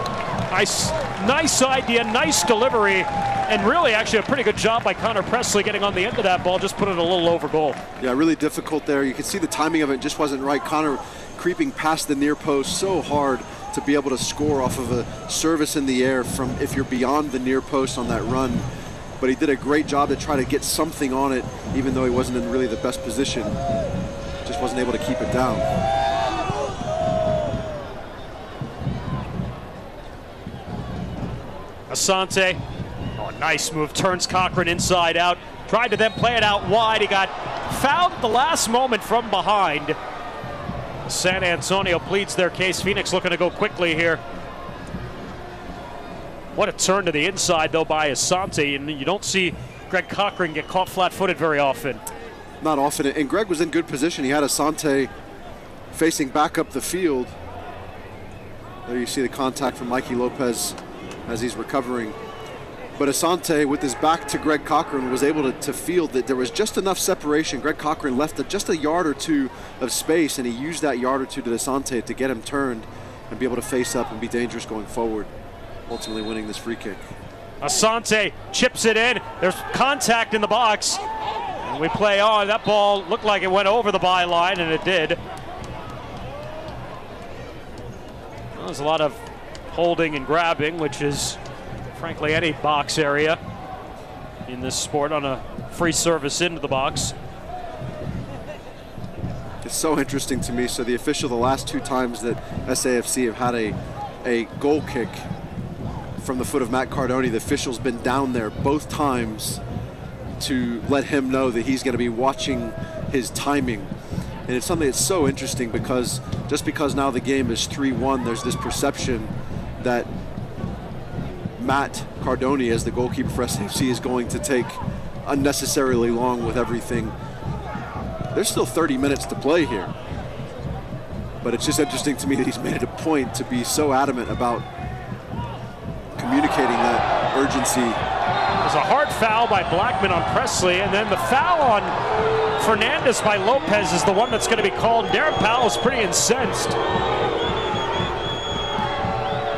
[SPEAKER 1] Nice idea, nice delivery, and really actually a pretty good job by Connor Presley getting on the end of that ball, just put it a little over goal.
[SPEAKER 7] Yeah, really difficult there. You can see the timing of it just wasn't right. Connor creeping past the near post so hard to be able to score off of a service in the air from if you're beyond the near post on that run. But he did a great job to try to get something on it, even though he wasn't in really the best position. Just wasn't able to keep it down.
[SPEAKER 1] Asante, nice move, turns Cochran inside out, tried to then play it out wide. He got fouled at the last moment from behind. San Antonio pleads their case. Phoenix looking to go quickly here. What a turn to the inside, though, by Asante, and you don't see Greg Cochran get caught flat-footed very often.
[SPEAKER 7] Not often, and Greg was in good position. He had Asante facing back up the field. There you see the contact from Mikey Lopez as he's recovering. But Asante, with his back to Greg Cochran, was able to feel that there was just enough separation. Greg Cochran left just a yard or two of space, and he used that yard or two to Asante to get him turned and be able to face up and be dangerous going forward, ultimately winning this free kick.
[SPEAKER 1] Asante chips it in. There's contact in the box. And we play on. That ball looked like it went over the byline, and it did. Well, there's a lot of holding and grabbing, which is frankly any box area in this sport on a free service into the box.
[SPEAKER 7] It's so interesting to me. So the official, the last 2 times that SAFC have had a goal kick from the foot of Matt Cardoni, the official's been down there both times to let him know that he's going to be watching his timing. And it's something that's so interesting because just because now the game is 3-1, there's this perception that Matt Cardoni, as the goalkeeper for SAFC, is going to take unnecessarily long with everything. There's still 30 minutes to play here. But it's just interesting to me that he's made it a point to be so adamant about communicating that urgency.
[SPEAKER 1] There's a hard foul by Blackman on Presley, and then the foul on Fernandez by Lopez is the one that's going to be called. Darren Powell is pretty incensed.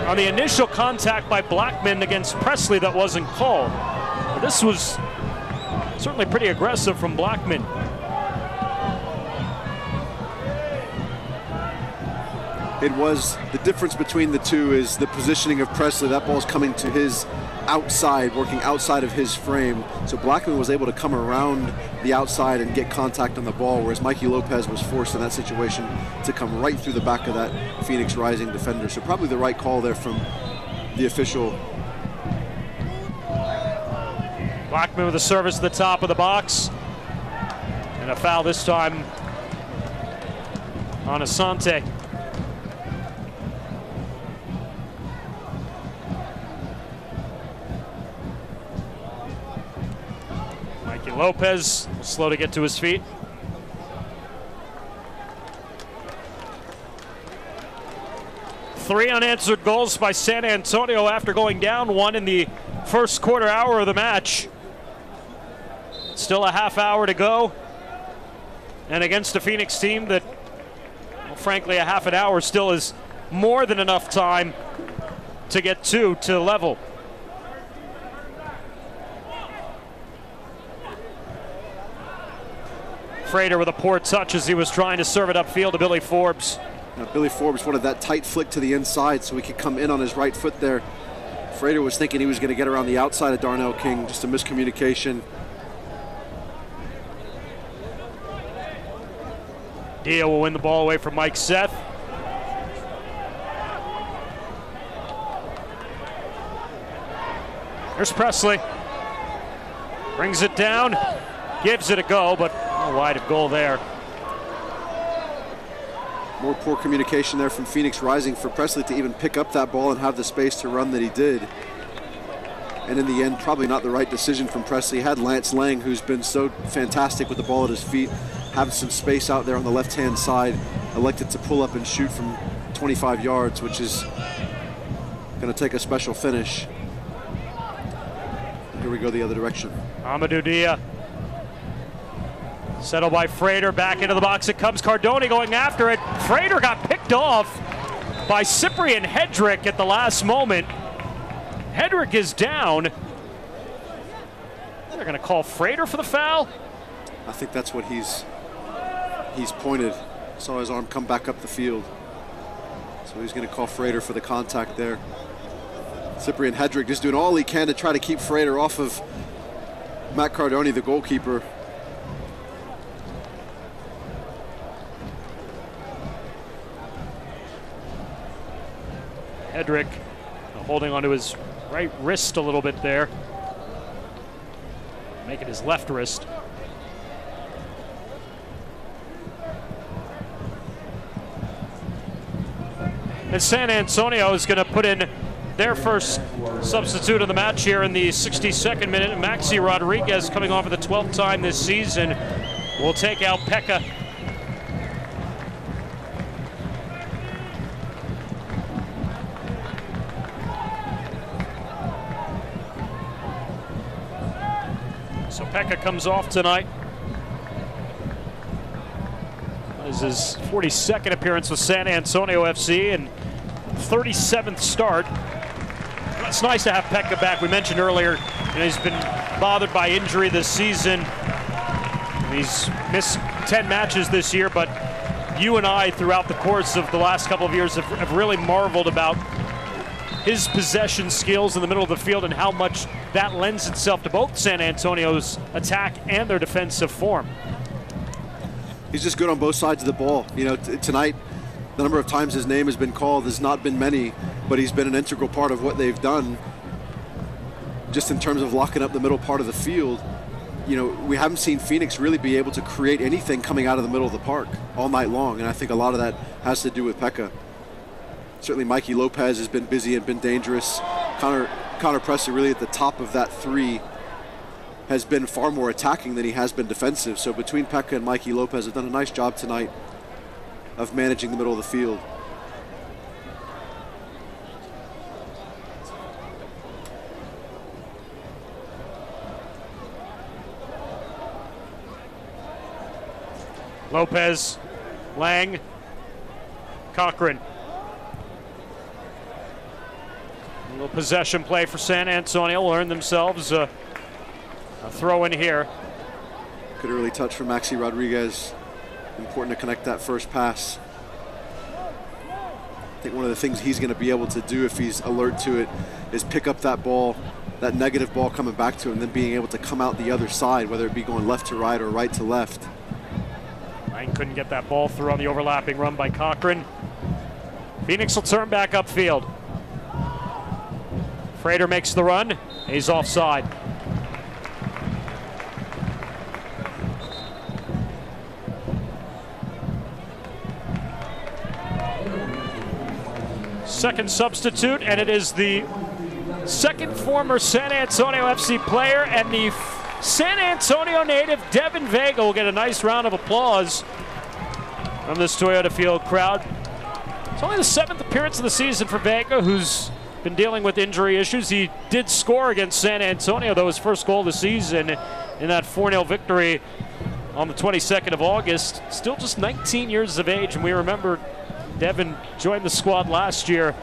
[SPEAKER 1] On the initial contact by Blackman against Presley, that wasn't called. But this was certainly pretty aggressive from Blackman.
[SPEAKER 7] It was, the difference between the two is the positioning of Presley. That ball's coming to his outside, working outside of his frame. So Blackman was able to come around the outside and get contact on the ball, whereas Mikey Lopez was forced in that situation to come right through the back of that Phoenix Rising defender. So probably the right call there from the official.
[SPEAKER 1] Blackman with a service at the top of the box. And a foul this time on Asante. Mikey Lopez, slow to get to his feet. Three unanswered goals by San Antonio after going down one in the first quarter hour of the match. Still a half hour to go. And against a Phoenix team that, well, frankly, a half an hour still is more than enough time to get two to level. Frater with a poor touch as he was trying to serve it upfield to Billy Forbes.
[SPEAKER 7] Now, Billy Forbes wanted that tight flick to the inside so he could come in on his right foot there. Frater was thinking he was going to get around the outside of Darnell King, just a miscommunication.
[SPEAKER 1] Dia will win the ball away from Mike Seth. Here's Presley. Brings it down, gives it a go, but a wide of goal there.
[SPEAKER 7] More poor communication there from Phoenix Rising for Presley to even pick up that ball and have the space to run that he did. And in the end, probably not the right decision from Presley. Had Lance Lang, who's been so fantastic with the ball at his feet, have some space out there on the left-hand side, elected to pull up and shoot from 25 yards, which is going to take a special finish. Here we go the other direction.
[SPEAKER 1] Amadou Dia. Settled by Frater, back into the box it comes. Cardone going after it. Frater got picked off by Cyprian Hedrick at the last moment. Hedrick is down. They're going to call Frater for the foul.
[SPEAKER 7] I think that's what he's pointed. Saw his arm come back up the field. So he's going to call Frater for the contact there. Cyprian Hedrick just doing all he can to try to keep Frater off of Matt Cardone, the goalkeeper.
[SPEAKER 1] Hedrick holding onto his right wrist a little bit there. Making his left wrist. And San Antonio is going to put in their first substitute of the match here in the 62nd minute. Maxi Rodriguez, coming off for the 12th time this season, will take out Pekka. So Pekka comes off tonight. This is his 42nd appearance with San Antonio FC and 37th start. It's nice to have Pekka back. We mentioned earlier, he's been bothered by injury this season. He's missed 10 matches this year, but you and I, throughout the course of the last couple of years, have really marveled about his possession skills in the middle of the field and how much that lends itself to both San Antonio's attack and their defensive form.
[SPEAKER 7] He's just good on both sides of the ball. You know, tonight, the number of times his name has been called has not been many, but he's been an integral part of what they've done just in terms of locking up the middle part of the field. You know, we haven't seen Phoenix really be able to create anything coming out of the middle of the park all night long, and I think a lot of that has to do with Pekka. Certainly Mikey Lopez has been busy and been dangerous. Connor Presley really at the top of that three has been far more attacking than he has been defensive. So between Pekka and Mikey Lopez have done a nice job tonight of managing the middle of the field.
[SPEAKER 1] Lopez, Lang, Cochran. A little possession play for San Antonio. Will earn themselves a throw in here.
[SPEAKER 7] Good early touch from Maxi Rodriguez. Important to connect that first pass. I think one of the things he's going to be able to do if he's alert to it is pick up that ball, that negative ball coming back to him, then being able to come out the other side, whether it be going left to right or right to left.
[SPEAKER 1] Lang couldn't get that ball through on the overlapping run by Cochran. Phoenix will turn back upfield. Frater makes the run. He's offside. Second substitute, and it is the second former San Antonio FC player and the San Antonio native Devin Vega will get a nice round of applause from this Toyota Field crowd. It's only the 7th appearance of the season for Vega, who's been dealing with injury issues. He did score against San Antonio, though, his first goal of the season in that 4-0 victory on the 22nd of August. Still just 19 years of age, and we remember Devin joined the squad last year.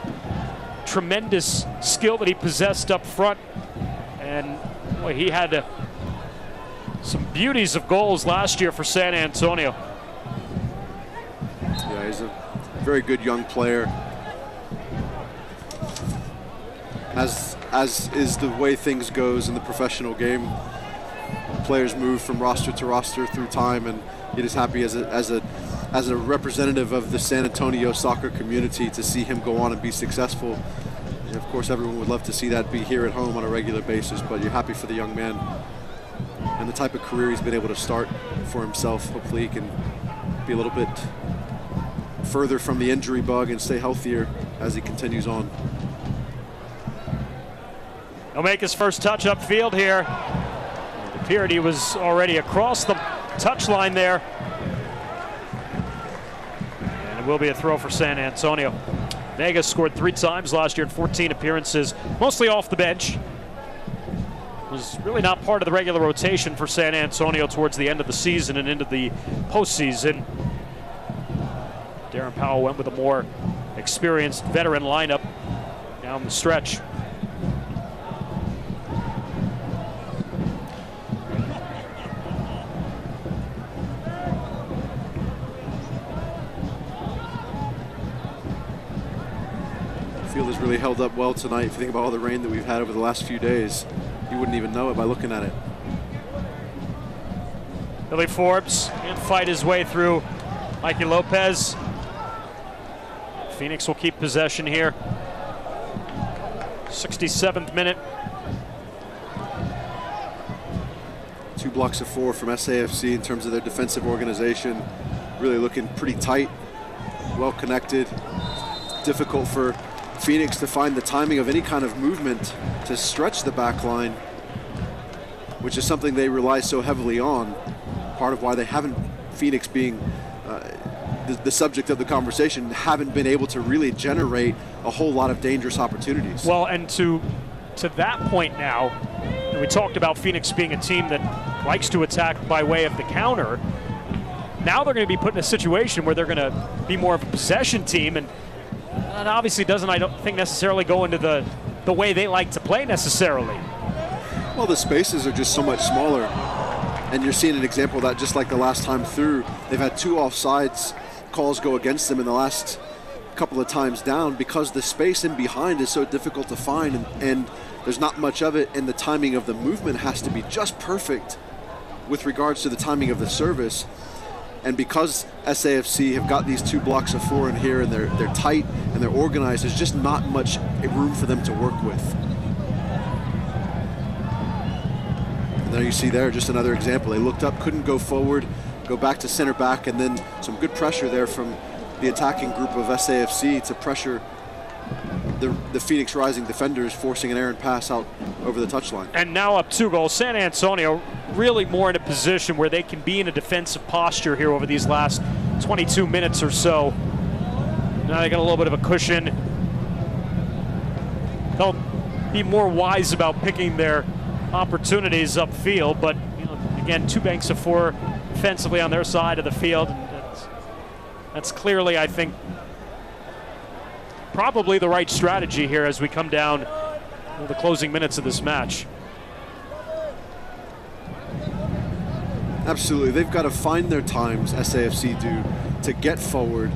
[SPEAKER 1] Tremendous skill that he possessed up front, and boy, he had some beauties of goals last year for San Antonio.
[SPEAKER 7] Yeah, he's a very good young player. As is the way things goes in the professional game, players move from roster to roster through time, and it is happy as a representative of the San Antonio soccer community to see him go on and be successful. And of course, everyone would love to see that be here at home on a regular basis, but you're happy for the young man and the type of career he's been able to start for himself. Hopefully he can be a little bit further from the injury bug and stay healthier as he continues on.
[SPEAKER 1] He'll make his first touch upfield here. It appeared he was already across the touchline there. And it will be a throw for San Antonio. Vegas scored 3 times last year in 14 appearances, mostly off the bench. Was really not part of the regular rotation for San Antonio towards the end of the season and into the postseason. Darren Powell went with a more experienced veteran lineup down the stretch.
[SPEAKER 7] The field has really held up well tonight. If you think about all the rain that we've had over the last few days, you wouldn't even know it by looking at it.
[SPEAKER 1] Billy Forbes can fight his way through Mikey Lopez. Phoenix will keep possession here. 67th minute.
[SPEAKER 7] 2 blocks of 4 from SAFC in terms of their defensive organization. Really looking pretty tight, well connected. Difficult for Phoenix to find the timing of any kind of movement to stretch the back line, which is something they rely so heavily on. Part of why they haven't, Phoenix being the subject of the conversation, haven't been able to really generate a whole lot of dangerous opportunities.
[SPEAKER 1] Well, and to that point now, we talked about Phoenix being a team that likes to attack by way of the counter. Now they're going to be put in a situation where they're going to be more of a possession team, and that obviously doesn't, I don't think, necessarily go into the way they like to play necessarily.
[SPEAKER 7] Well, the spaces are just so much smaller, and you're seeing an example of that just like the last time through. They've had 2 offsides calls go against them in the last couple of times down because the space in behind is so difficult to find, and there's not much of it, and the timing of the movement has to be just perfect with regards to the timing of the service. And because SAFC have got these 2 blocks of 4 in here, and they're tight and they're organized, there's just not much room for them to work with. And there you see there just another example. They looked up, couldn't go forward, go back to center back, and then some good pressure there from the attacking group of SAFC to pressure the Phoenix Rising defenders, forcing an errant pass out over the touchline.
[SPEAKER 1] And now up 2 goals. San Antonio really more in a position where they can be in a defensive posture here over these last 22 minutes or so. Now they got a little bit of a cushion. They'll be more wise about picking their opportunities upfield, but you know, again, 2 banks of 4 defensively on their side of the field. That's clearly, I think, probably the right strategy here as we come down to the closing minutes of this match.
[SPEAKER 7] Absolutely, they've got to find their times, SAFC do, to get forward,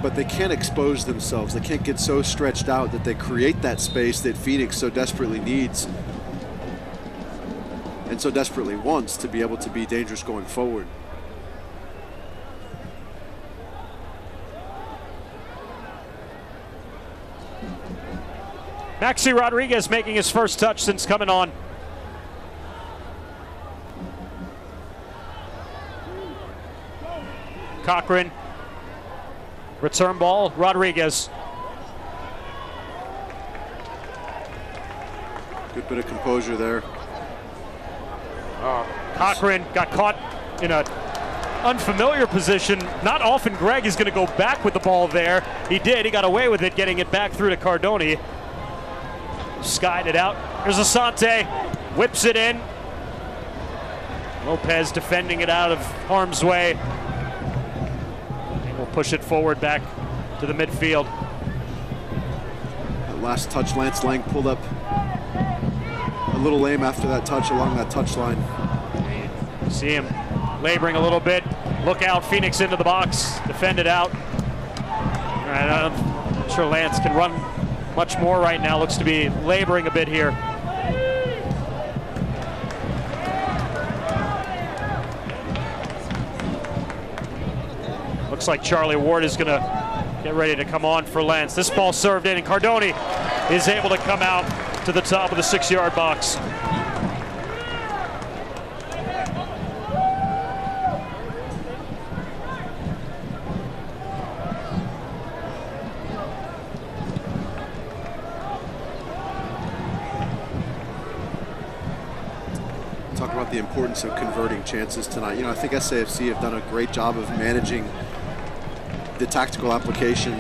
[SPEAKER 7] but they can't expose themselves. They can't get so stretched out that they create that space that Phoenix so desperately needs and so desperately wants to be able to be dangerous going forward.
[SPEAKER 1] Maxi Rodriguez making his first touch since coming on. Cochran, return ball, Rodriguez.
[SPEAKER 7] Good bit of composure there.
[SPEAKER 1] Cochran got caught in an unfamiliar position. Not often Greg is going to go back with the ball there. He did. He got away with it, getting it back through to Cardoni. Skied it out. Here's Asante. Whips it in. Lopez defending it out of harm's way. And we'll push it forward back to the midfield.
[SPEAKER 7] That last touch, Lance Lang pulled up a little lame after that touch along that touchline.
[SPEAKER 1] See him laboring a little bit. Look out, Phoenix into the box. Defend it out. All right, I'm not sure Lance can run much more right now. Looks to be laboring a bit here. Looks like Charlie Ward is going to get ready to come on for Lance. This ball served in, and Cardoni is able to come out to the top of the 6-yard box.
[SPEAKER 7] Talk about the importance of converting chances tonight. You know, I think SAFC have done a great job of managing the tactical application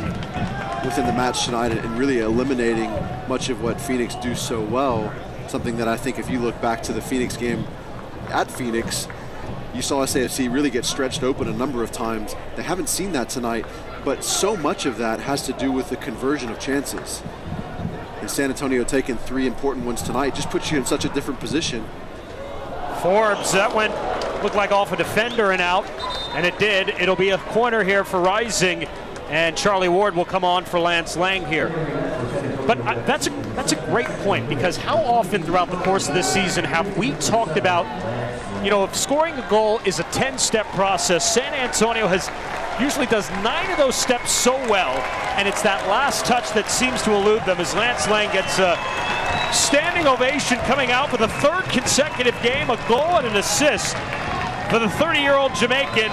[SPEAKER 7] within the match tonight and really eliminating much of what Phoenix do so well. Something that I think if you look back to the Phoenix game at Phoenix, you saw SAFC really get stretched open a number of times. They haven't seen that tonight, but so much of that has to do with the conversion of chances. And San Antonio taking 3 important ones tonight just puts you in such a different position.
[SPEAKER 1] Forbes, that went, looked like off a defender and out, and it did. It'll be a corner here for Rising, and Charlie Ward will come on for Lance Lang here. But that's a great point, because how often throughout the course of this season have we talked about, you know, if scoring a goal is a 10-step process, San Antonio usually does 9 of those steps so well, and it's that last touch that seems to elude them as Lance Lang gets a standing ovation coming out for the 3rd consecutive game, a goal and an assist for the 30-year-old Jamaican.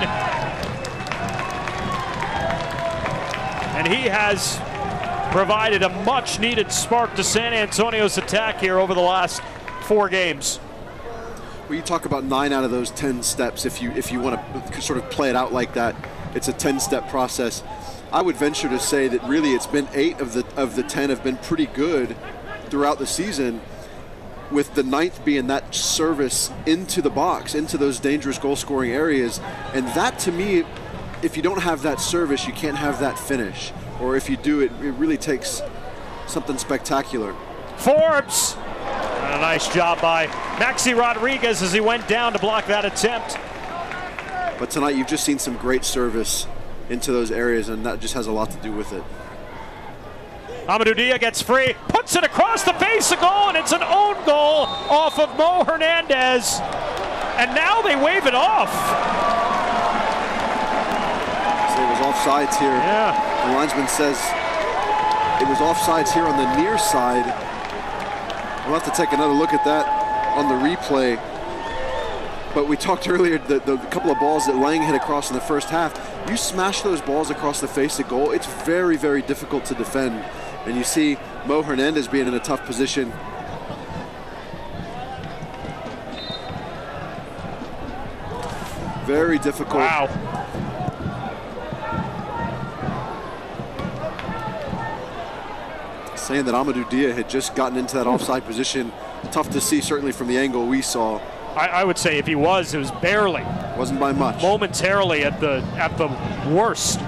[SPEAKER 1] And he has provided a much-needed spark to San Antonio's attack here over the last 4 games.
[SPEAKER 7] Well, you talk about 9 out of those 10 steps. If you want to sort of play it out like that, it's a 10-step process. I would venture to say that really it's been 8 of the 10 have been pretty good throughout the season, with the 9th being that service into the box, into those dangerous goal-scoring areas. And that, to me, if you don't have that service, you can't have that finish. Or if you do, it really takes something spectacular.
[SPEAKER 1] Forbes! And a nice job by Maxi Rodriguez as he went down to block that attempt.
[SPEAKER 7] But tonight you've just seen some great service into those areas, and that just has a lot to do with it.
[SPEAKER 1] Amadou Dia gets free, puts it across the face, a goal, and it's an own goal off of Mo Hernandez. And now they wave it off.
[SPEAKER 7] So it was offsides here.
[SPEAKER 1] Yeah.
[SPEAKER 7] The linesman says it was offsides here on the near side. We'll have to take another look at that on the replay. But we talked earlier, the couple of balls that Lang hit across in the first half, you smash those balls across the face of goal, it's very, very difficult to defend. And you see Mo Hernandez being in a tough position. Very difficult.
[SPEAKER 1] Wow.
[SPEAKER 7] Saying that Amadou Dia had just gotten into that offside position. Tough to see, certainly from the angle we saw.
[SPEAKER 1] I would say if he was, it was barely.
[SPEAKER 7] Wasn't by much.
[SPEAKER 1] Momentarily at the worst.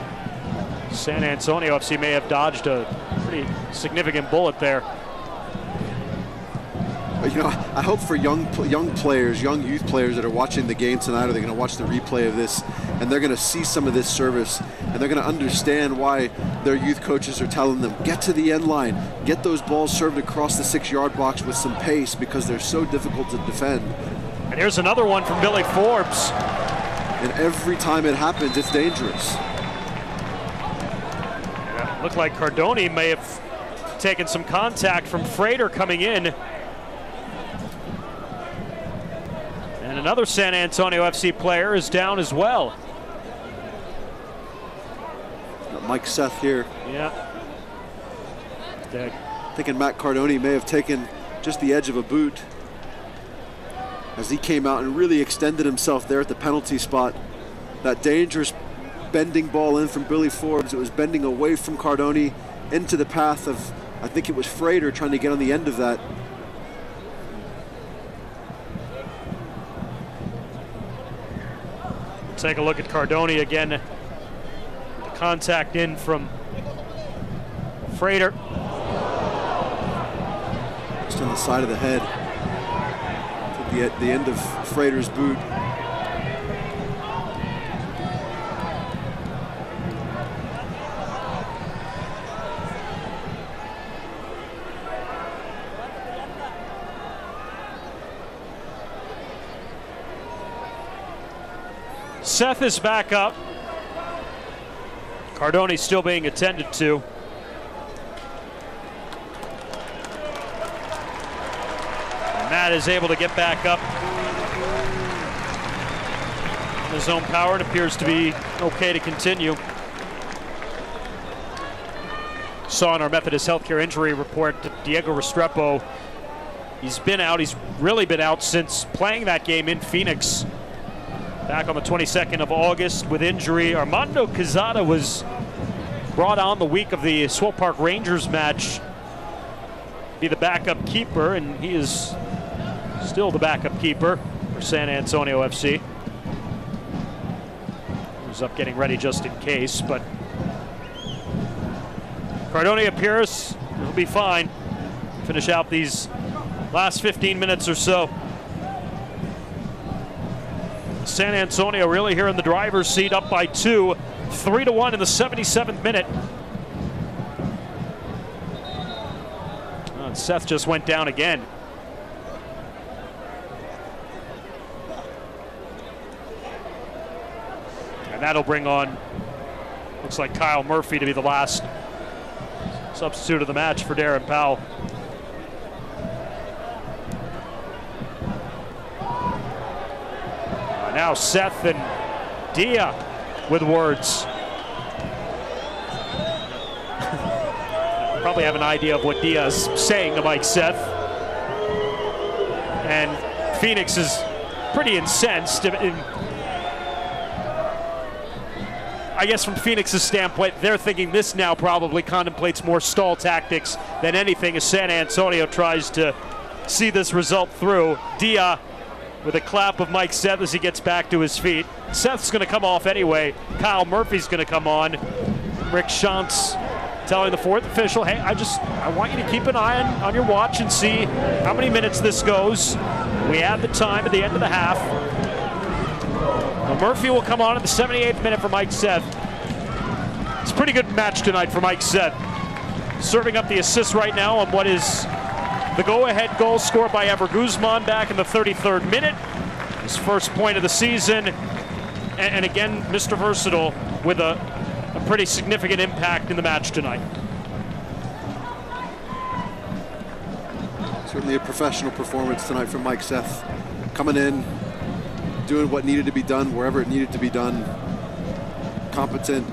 [SPEAKER 1] San Antonio FC may have dodged a pretty significant bullet there.
[SPEAKER 7] You know, I hope for young players, young youth players that are watching the game tonight, or they're going to watch the replay of this, and they're going to see some of this service, and they're going to understand why their youth coaches are telling them, get to the end line, get those balls served across the 6-yard box with some pace, because they're so difficult to defend.
[SPEAKER 1] And here's another one from Billy Forbes.
[SPEAKER 7] And every time it happens, it's dangerous.
[SPEAKER 1] Yeah, looked like Cardoni may have taken some contact from Frater coming in. And another San Antonio FC player is down as well.
[SPEAKER 7] Got Mike Seth here.
[SPEAKER 1] Yeah.
[SPEAKER 7] Thinking Matt Cardoni may have taken just the edge of a boot. as he came out and really extended himself there at the penalty spot. That dangerous bending ball in from Billy Forbes. It was bending away from Cardoni into the path of, I think it was Frater trying to get on the end of that.
[SPEAKER 1] Take a look at Cardoni again. The contact in from Frater.
[SPEAKER 7] Just on the side of the head. At the end of Frater's boot.
[SPEAKER 1] Seth is back up. Cardoni still being attended to. And Matt is able to get back up. His own power, and appears to be okay to continue. Saw in our Methodist Healthcare injury report that Diego Restrepo, he's been out. He's really been out since playing that game in Phoenix back on the 22nd of August with injury. Armando Quezada was brought on the week of the Swope Park Rangers match, be the backup keeper, and he is still the backup keeper for San Antonio FC. He was up getting ready just in case, but Cardoni appears. He'll be fine. Finish out these last 15 minutes or so. San Antonio really here in the driver's seat, up by 2, 3-1 in the 77th minute. Oh, and Seth just went down again. And that'll bring on, looks like Kyle Murphy to be the last substitute of the match for Darren Powell. Now Seth and Dia with words. Probably have an idea of what Dia is saying to Mike Seth. And Phoenix is pretty incensed. I guess from Phoenix's standpoint, they're thinking this now probably contemplates more stall tactics than anything as San Antonio tries to see this result through. Dia with a clap of Mike Seth as he gets back to his feet. Seth's going to come off anyway. Kyle Murphy's going to come on. Rick Shantz telling the fourth official, hey, I want you to keep an eye on your watch and see how many minutes this goes. We have the time at the end of the half. Well, Murphy will come on at the 78th minute for Mike Seth. It's a pretty good match tonight for Mike Seth. Serving up the assist right now on what is the go-ahead goal scored by Ever Guzman back in the 33rd minute. His first point of the season. And again, Mr. Versatile with a pretty significant impact in the match tonight.
[SPEAKER 7] Certainly a professional performance tonight from Mike Seth. Coming in, doing what needed to be done wherever it needed to be done. Competent.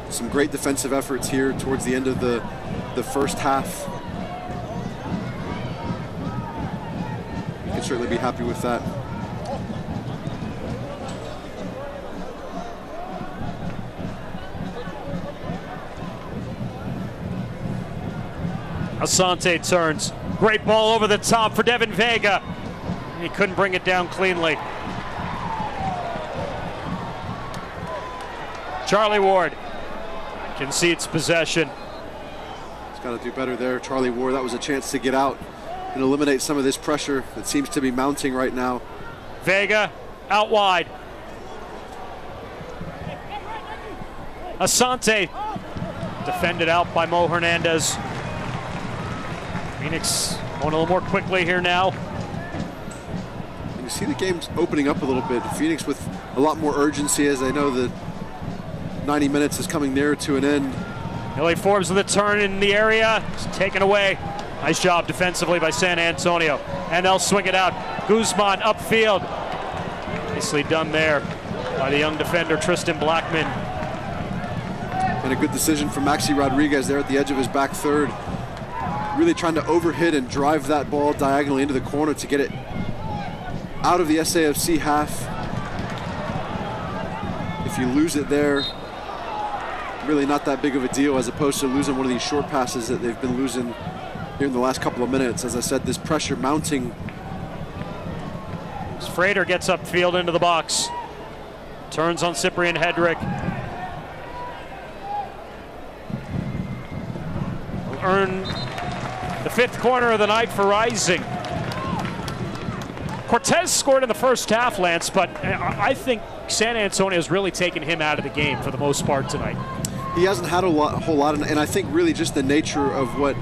[SPEAKER 7] Some great defensive efforts here towards the end of the first half. Certainly be happy with that.
[SPEAKER 1] Asante turns. Great ball over the top for Devin Vega. He couldn't bring it down cleanly. Charlie Ward concedes possession.
[SPEAKER 7] He's got to do better there. Charlie Ward, that was a chance to get out and eliminate some of this pressure that seems to be mounting right now.
[SPEAKER 1] Vega out wide. Asante defended out by Mo Hernandez. Phoenix going a little more quickly here now.
[SPEAKER 7] And you see the game's opening up a little bit. Phoenix with a lot more urgency as they know that 90 minutes is coming near to an end.
[SPEAKER 1] Billy Forbes with a turn in the area. It's taken away. Nice job defensively by San Antonio. And they'll swing it out. Guzman upfield. Nicely done there by the young defender, Tristan Blackman.
[SPEAKER 7] And a good decision from Maxi Rodriguez there at the edge of his back third. Really trying to overhit and drive that ball diagonally into the corner to get it out of the SAFC half. If you lose it there, really not that big of a deal, as opposed to losing one of these short passes that they've been losing here in the last couple of minutes. As I said, this pressure mounting.
[SPEAKER 1] As Frater gets upfield into the box, turns on Cyprian Hedrick. Will earn the 5th corner of the night for Rising. Cortez scored in the first half, Lance, but I think San Antonio has really taken him out of the game for the most part tonight.
[SPEAKER 7] He hasn't had a whole lot, and I think really just the nature of what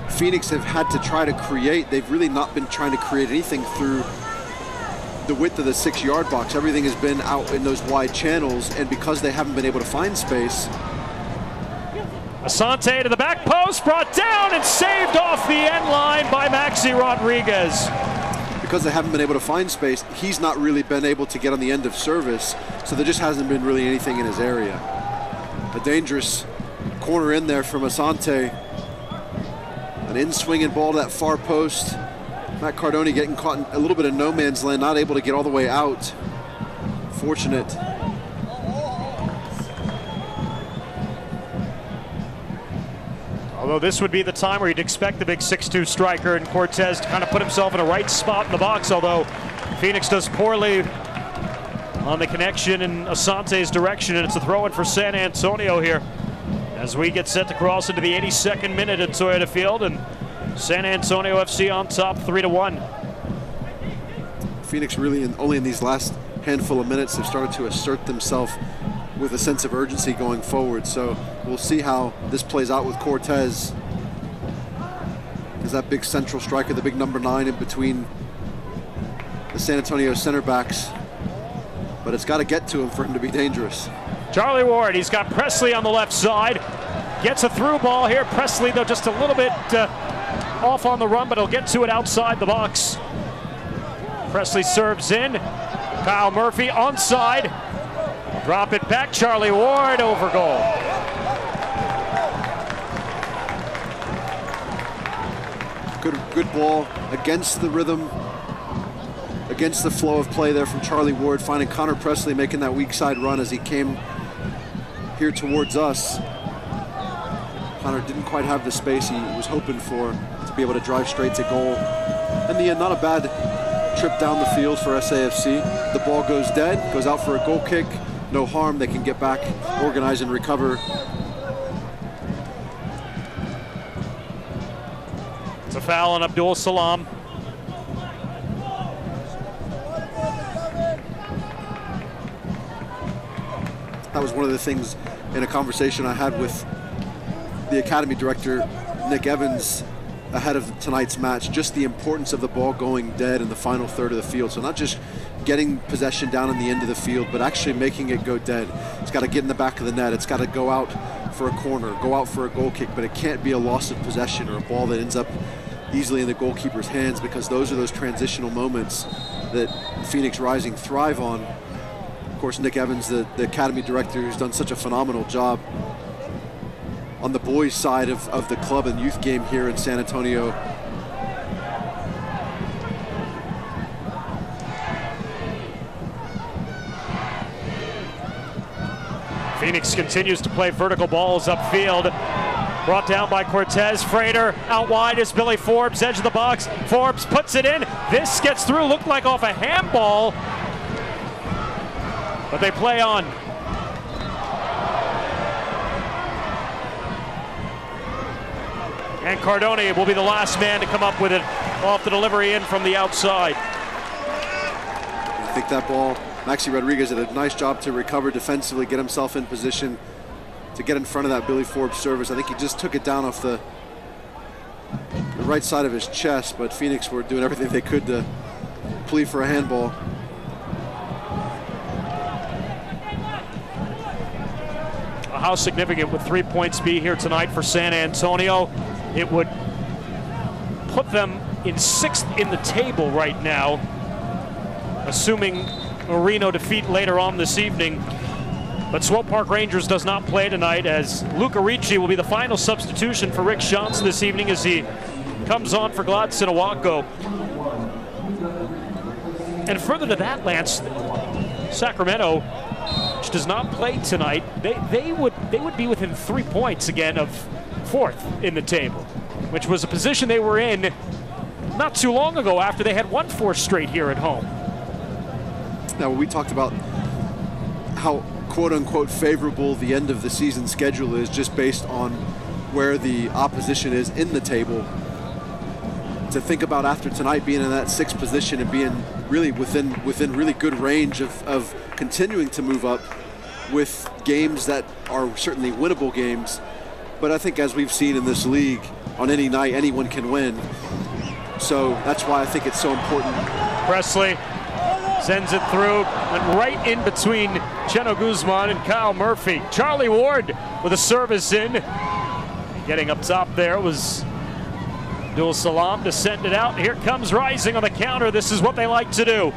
[SPEAKER 7] Phoenix have had to try to create. They've really not been trying to create anything through the width of the 6-yard box. Everything has been out in those wide channels, and because they haven't been able to find space.
[SPEAKER 1] Asante to the back post, brought down and saved off the end line by Maxi Rodriguez.
[SPEAKER 7] Because they haven't been able to find space, he's not really been able to get on the end of service, so there just hasn't been really anything in his area. A dangerous corner in there from Asante. An in-swinging ball to that far post. Matt Cardone getting caught in a little bit of no man's land, not able to get all the way out. Fortunate.
[SPEAKER 1] Although this would be the time where you'd expect the big 6'2 striker and Cortez to kind of put himself in a right spot in the box, although Phoenix does poorly on the connection in Asante's direction, and it's a throw-in for San Antonio here as we get set to cross into the 82nd minute at Toyota Field, and San Antonio FC on top 3-1.
[SPEAKER 7] Phoenix really only in these last handful of minutes have started to assert themselves with a sense of urgency going forward. So we'll see how this plays out with Cortez. Is that big central striker, the big number 9 in between the San Antonio center backs. But it's got to get to him for him to be dangerous.
[SPEAKER 1] Charlie Ward, he's got Presley on the left side. Gets a through ball here. Presley, though, just a little bit off on the run, but he'll get to it outside the box. Presley serves in. Kyle Murphy onside. Drop it back. Charlie Ward over goal.
[SPEAKER 7] Good ball against the rhythm, against the flow of play there from Charlie Ward, finding Connor Presley making that weak side run as he came here towards us. Connor didn't quite have the space he was hoping for to be able to drive straight to goal. In the end, not a bad trip down the field for SAFC. The ball goes dead, goes out for a goal kick. No harm, they can get back, organize and recover.
[SPEAKER 1] It's a foul on Abdul Salam.
[SPEAKER 7] That was one of the things in a conversation I had with the academy director, Nick Evans, ahead of tonight's match, just the importance of the ball going dead in the final third of the field. So not just getting possession down in the end of the field, but actually making it go dead. It's got to get in the back of the net. It's got to go out for a corner, go out for a goal kick, but it can't be a loss of possession or a ball that ends up easily in the goalkeeper's hands, because those are those transitional moments that Phoenix Rising thrive on. Of course, Nick Evans, the academy director, who's done such a phenomenal job on the boys' side of the club and youth game here in San Antonio.
[SPEAKER 1] Phoenix continues to play vertical balls upfield. Brought down by Cortez. Frater out wide is Billy Forbes, edge of the box. Forbes puts it in. This gets through, looked like off a handball, but they play on. And Cardone will be the last man to come up with it off the delivery in from the outside.
[SPEAKER 7] I think that ball, Maxi Rodriguez did a nice job to recover defensively, get himself in position to get in front of that Billy Forbes service. I think he just took it down off the right side of his chest, but Phoenix were doing everything they could to plea for a handball.
[SPEAKER 1] How significant would 3 points be here tonight for San Antonio? It would put them in 6th in the table right now, assuming a Reno defeat later on this evening. But Swope Park Rangers does not play tonight, as Luca Ricci will be the final substitution for Rick Johnson this evening as he comes on for Gladson Awako. And further to that, Lance, Sacramento, which does not play tonight, they would be within 3 points again of fourth in the table, which was a position they were in not too long ago after they had won 4 straight here at home.
[SPEAKER 7] Now, we talked about how quote-unquote favorable the end of the season schedule is just based on where the opposition is in the table. To think about after tonight being in that 6th position and being really within really good range of continuing to move up with games that are certainly winnable games. But I think as we've seen in this league, on any night, anyone can win. So that's why I think it's so important.
[SPEAKER 1] Presley sends it through and right in between Cheno Guzman and Kyle Murphy. Charlie Ward with a service in. Getting up top there was Abdul Salam to send it out. Here comes Rising on the counter. This is what they like to do.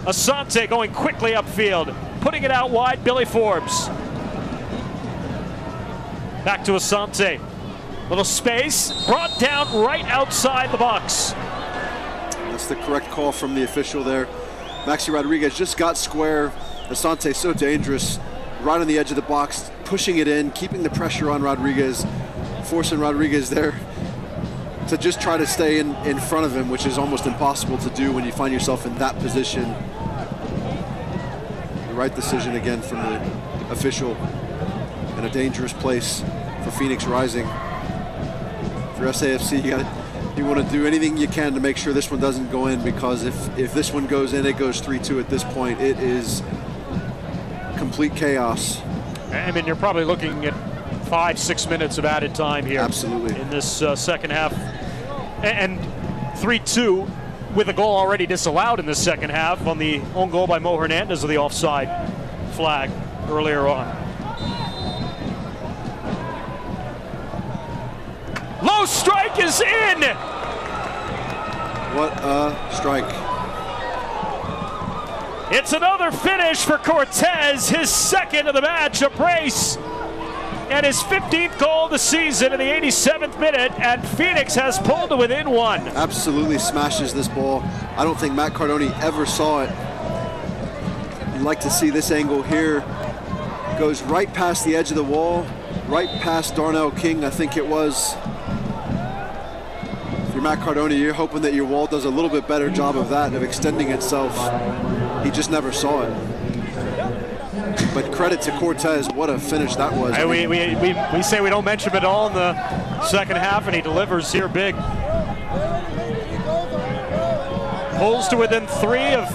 [SPEAKER 1] Asante going quickly upfield, putting it out wide. Billy Forbes. Back to Asante. Little space, brought down right outside the box.
[SPEAKER 7] That's the correct call from the official there. Maxi Rodriguez just got square. Asante so dangerous, right on the edge of the box, pushing it in, keeping the pressure on Rodriguez, forcing Rodriguez there to just try to stay in front of him, which is almost impossible to do when you find yourself in that position. The right decision again from the official, in a dangerous place for Phoenix Rising. For SAFC, you want to do anything you can to make sure this one doesn't go in, because if this one goes in, it goes 3-2 at this point. It is complete chaos.
[SPEAKER 1] I mean, you're probably looking at 5-6 minutes of added time here.
[SPEAKER 7] Absolutely.
[SPEAKER 1] In this second half. And 3-2 with a goal already disallowed in the second half on the own goal by Mo Hernandez of the offside flag earlier on. Low strike is in!
[SPEAKER 7] What a strike.
[SPEAKER 1] It's another finish for Cortez, his second of the match, a brace, and his 15th goal of the season in the 87th minute, and Phoenix has pulled to within 1.
[SPEAKER 7] Absolutely smashes this ball. I don't think Matt Cardone ever saw it. You'd like to see this angle here. Goes right past the edge of the wall, right past Darnell King, I think it was. If you're Matt Cardone, you're hoping that your wall does a little bit better job of that, of extending itself. He just never saw it. But credit to Cortez, what a finish that was.
[SPEAKER 1] Hey, we say we don't mention him at all in the second half, and he delivers here big. Pulls to within 3 of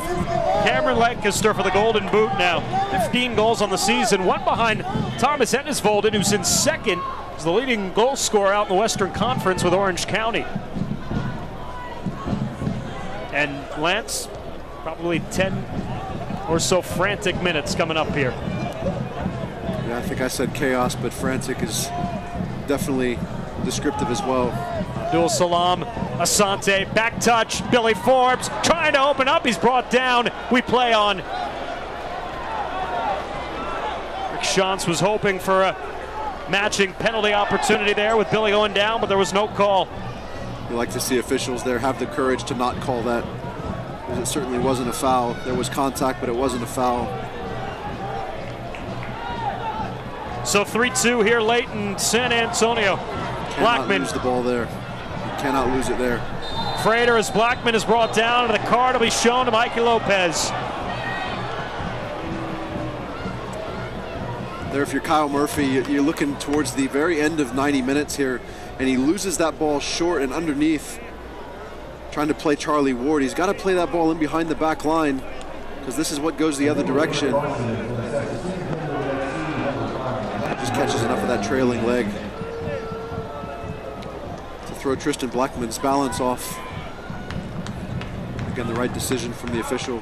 [SPEAKER 1] Cameron Lancaster for the Golden Boot now. 15 goals on the season, 1 behind Thomas Ennisvolden, who's in second as the leading goal scorer out in the Western Conference with Orange County. And Lance, probably 10 or so frantic minutes coming up here.
[SPEAKER 7] Yeah, I think I said chaos, but frantic is definitely descriptive as well.
[SPEAKER 1] Abdul Salam, Asante, back touch, Billy Forbes trying to open up, he's brought down, we play on. Rick Shantz was hoping for a matching penalty opportunity there with Billy going down, but there was no call.
[SPEAKER 7] You like to see officials there have the courage to not call that. It certainly wasn't a foul. There was contact, but it wasn't a foul.
[SPEAKER 1] So 3-2 here late in San Antonio. Blackman
[SPEAKER 7] lose the ball there. You cannot lose it there.
[SPEAKER 1] Frater as Blackman is brought down, and the card will be shown to Mikey Lopez.
[SPEAKER 7] There, if you're Kyle Murphy, you're looking towards the very end of 90 minutes here, and he loses that ball short and underneath, trying to play Charlie Ward. He's got to play that ball in behind the back line, because this is what goes the other direction. Just catches enough of that trailing leg to throw Tristan Blackman's balance off. Again, the right decision from the official.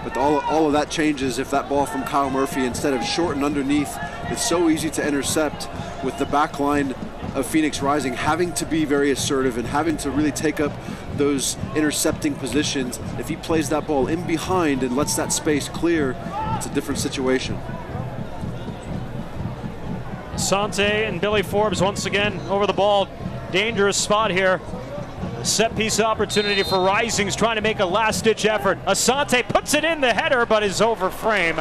[SPEAKER 7] But all of that changes if that ball from Kyle Murphy, instead of short and underneath, it's so easy to intercept with the back line of Phoenix Rising having to be very assertive and having to really take up those intercepting positions. If he plays that ball in behind and lets that space clear, it's a different situation.
[SPEAKER 1] Asante and Billy Forbes once again over the ball. Dangerous spot here Set piece opportunity for Rising's trying to make a last-ditch effort. Asante puts it in the header, but is over frame.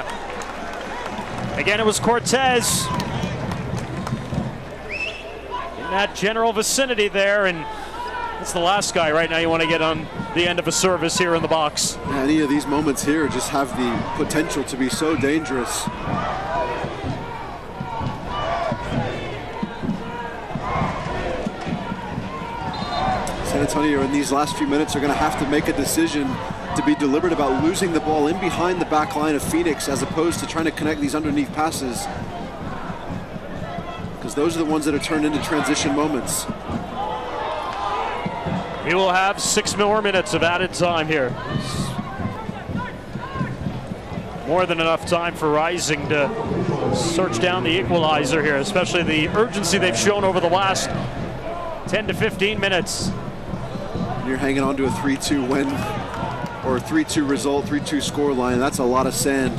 [SPEAKER 1] Again, it was Cortez in that general vicinity there, and that's the last guy right now you want to get on the end of a service here in the box.
[SPEAKER 7] Yeah, any of these moments here just have the potential to be so dangerous. San Antonio in these last few minutes are going to have to make a decision to be deliberate about losing the ball in behind the back line of Phoenix as opposed to trying to connect these underneath passes, because those are the ones that are turned into transition moments.
[SPEAKER 1] We will have 6 more minutes of added time here. More than enough time for Rising to search down the equalizer here, especially the urgency they've shown over the last 10 to 15 minutes.
[SPEAKER 7] You're hanging on to a 3-2 win or a 3-2 result, 3-2 score line. That's a lot of sand.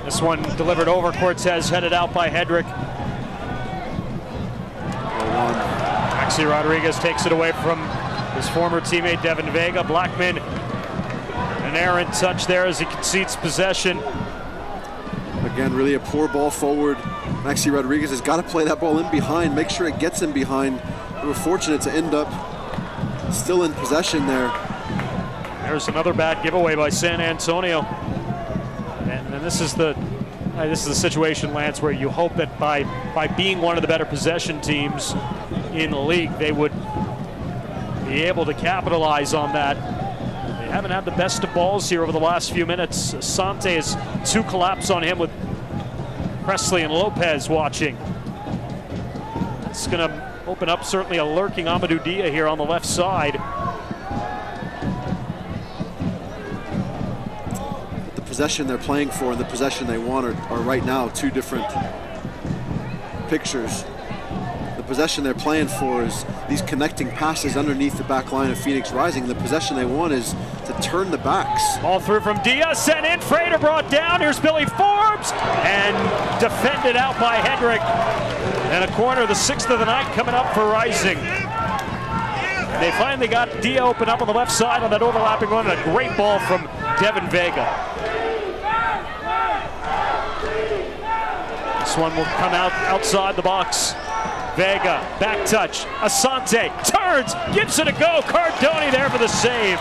[SPEAKER 1] This one delivered over Cortez, headed out by Hedrick. Maxi Rodriguez takes it away from his former teammate Devin Vega. Blackman, an errant touch there as he concedes possession.
[SPEAKER 7] Again, really a poor ball forward. Maxi Rodriguez has got to play that ball in behind, make sure it gets in behind. They were fortunate to end up still in possession there.
[SPEAKER 1] There's another bad giveaway by San Antonio. And this is the situation, Lance, where you hope that by being one of the better possession teams in the league, they would be able to capitalize on that. They haven't had the best of balls here over the last few minutes. Asante has 2 collapse on him with Presley and Lopez watching. It's going to open up certainly a lurking Amadou Dia here on the left side.
[SPEAKER 7] The possession they're playing for and the possession they want are right now 2 different pictures. The possession they're playing for is these connecting passes underneath the back line of Phoenix Rising. The possession they want is to turn the backs.
[SPEAKER 1] Ball through from Diaz, sent in, Frater brought down. Here's Billy Forbes, and defended out by Hedrick. And a corner, the 6th of the night coming up for Rising. They finally got Dia open up on the left side on that overlapping run, and a great ball from Devin Vega. This one will come out outside the box. Vega, back touch, Asante, turns, gives it a go, Cardoni there for the save.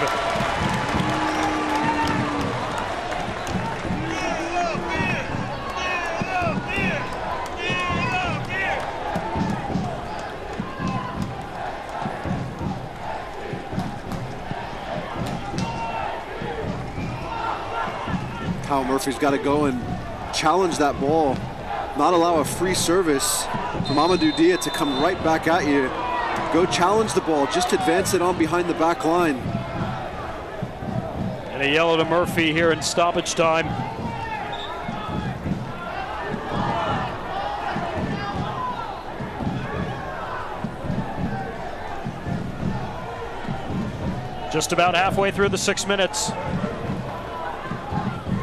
[SPEAKER 7] Kyle Murphy's got to go and challenge that ball, not allow a free service from Amadou Dia to come right back at you. Go challenge the ball, just advance it on behind the back line.
[SPEAKER 1] And a yellow to Murphy here in stoppage time. Just about halfway through the 6 minutes.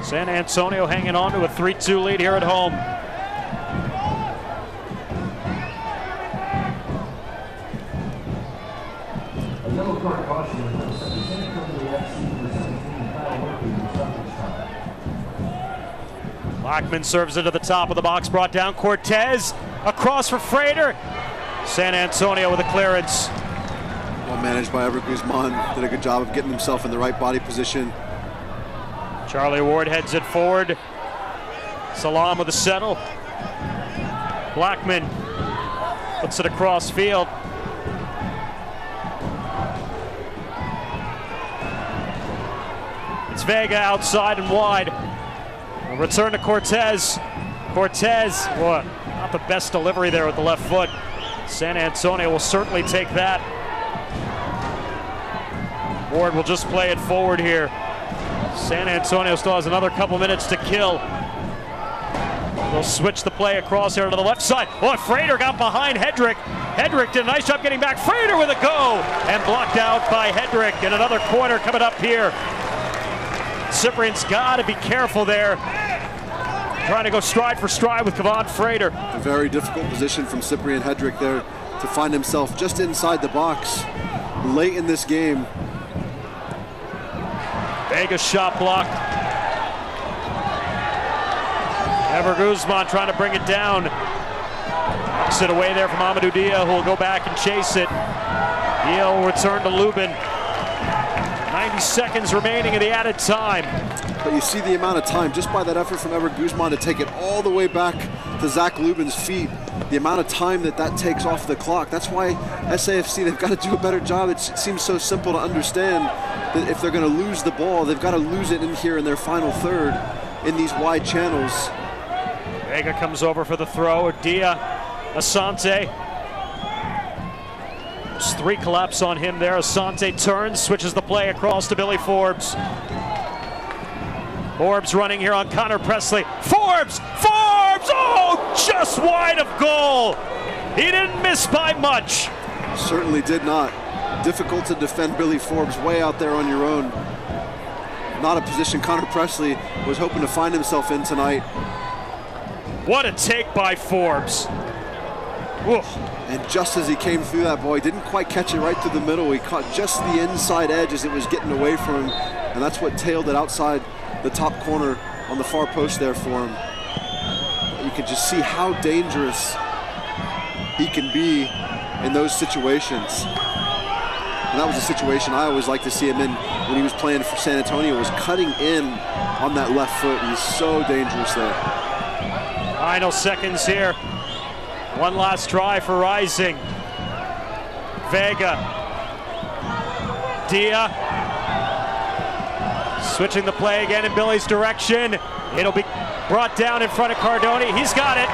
[SPEAKER 1] San Antonio hanging on to a 3-2 lead here at home. Blackman serves it to the top of the box, brought down Cortez, across for Frater. San Antonio with a clearance.
[SPEAKER 7] Well managed by Everett Guzman, did a good job of getting himself in the right body position.
[SPEAKER 1] Charlie Ward heads it forward. Salam with a settle. Blackman puts it across field. It's Vega outside and wide. A return to Cortez. Cortez, boy, not the best delivery there with the left foot. San Antonio will certainly take that. Ward will just play it forward here. San Antonio still has another couple minutes to kill. They'll switch the play across here to the left side. Oh, Frater got behind Hedrick. Hedrick did a nice job getting back. Frater with a go, and blocked out by Hedrick. And another corner coming up here. Cyprian's got to be careful there. Trying to go stride for stride with Kevon Frater.
[SPEAKER 7] A very difficult position from Cyprian Hedrick there. to find himself just inside the box late in this game.
[SPEAKER 1] Vega shot block. Ever Guzman trying to bring it down. Knocks it away there from Amadou Dia, who will go back and chase it. Dia will return to Lubin. 90 seconds remaining in the added time.
[SPEAKER 7] But you see the amount of time just by that effort from Ever Guzman to take it all the way back to Zach Lubin's feet. The amount of time that takes off the clock. That's why SAFC, they've got to do a better job. It seems so simple to understand that if they're going to lose the ball, they've got to lose it in here in their final third in these wide channels.
[SPEAKER 1] Vega comes over for the throw. Dia, Asante. There's 3 collapse on him there. Asante turns, switches the play across to Billy Forbes. Forbes running here on Connor Presley. Forbes! Forbes! Oh, just wide of goal. He didn't miss by much.
[SPEAKER 7] Certainly did not. Difficult to defend Billy Forbes way out there on your own. Not a position Connor Presley was hoping to find himself in tonight.
[SPEAKER 1] What a take by Forbes. Oof.
[SPEAKER 7] And just as he came through that ball, he didn't quite catch it right through the middle. He caught just the inside edge as it was getting away from him. And that's what tailed it outside the top corner on the far post there for him. You can just see how dangerous he can be in those situations. And that was a situation I always liked to see him in when he was playing for San Antonio, was cutting in on that left foot. He's so dangerous there.
[SPEAKER 1] Final seconds here. One last try for Rising. Vega. Dia. Switching the play again in Billy's direction. It'll be brought down in front of Cardoni. He's got it.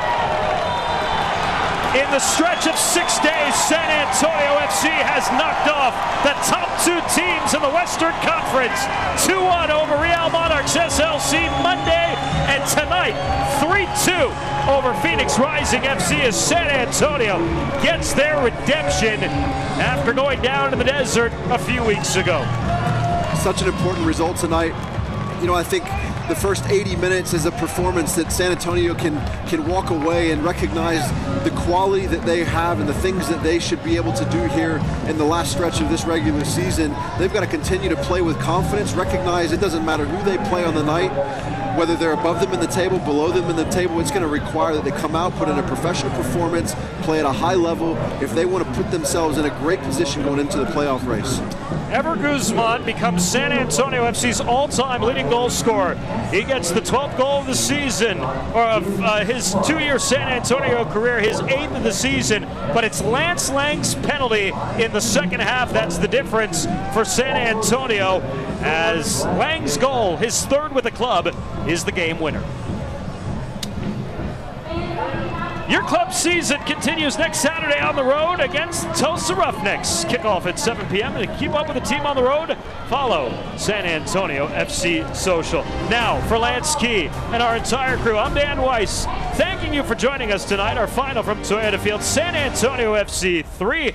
[SPEAKER 1] In the stretch of 6 days, San Antonio FC has knocked off the top 2 teams in the Western Conference. 2-1 over Real Monarchs SLC Monday, and tonight 3-2 over Phoenix Rising FC as San Antonio gets their redemption after going down in the desert a few weeks ago.
[SPEAKER 7] Such an important result tonight. You know, I think the first 80 minutes is a performance that San Antonio can walk away and recognize the quality that they have and the things that they should be able to do here in the last stretch of this regular season. They've got to continue to play with confidence, recognize it doesn't matter who they play on the night, whether they're above them in the table, below them in the table. It's going to require that they come out, put in a professional performance, play at a high level if they want to put themselves in a great position going into the playoff race.
[SPEAKER 1] Ever Guzman becomes San Antonio FC's all-time leading goal scorer. He gets the 12th goal of the season, or of his 2-year San Antonio career, his 8th of the season. But it's Lance Lang's penalty in the second half that's the difference for San Antonio, as Lang's goal, his 3rd with the club, is the game winner. Your club season continues next Saturday on the road against Tulsa Roughnecks. Kickoff at 7 p.m. And to keep up with the team on the road, follow San Antonio FC Social. Now, for Lance Key and our entire crew, I'm Dan Weiss, thanking you for joining us tonight. Our final from Toyota Field, San Antonio FC 3,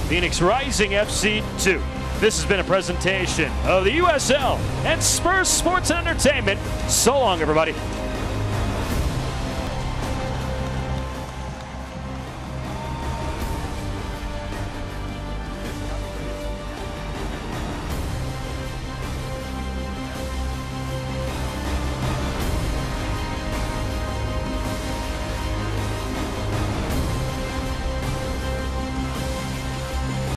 [SPEAKER 1] Phoenix Rising FC 2. This has been a presentation of the USL and Spurs Sports and Entertainment. So long, everybody.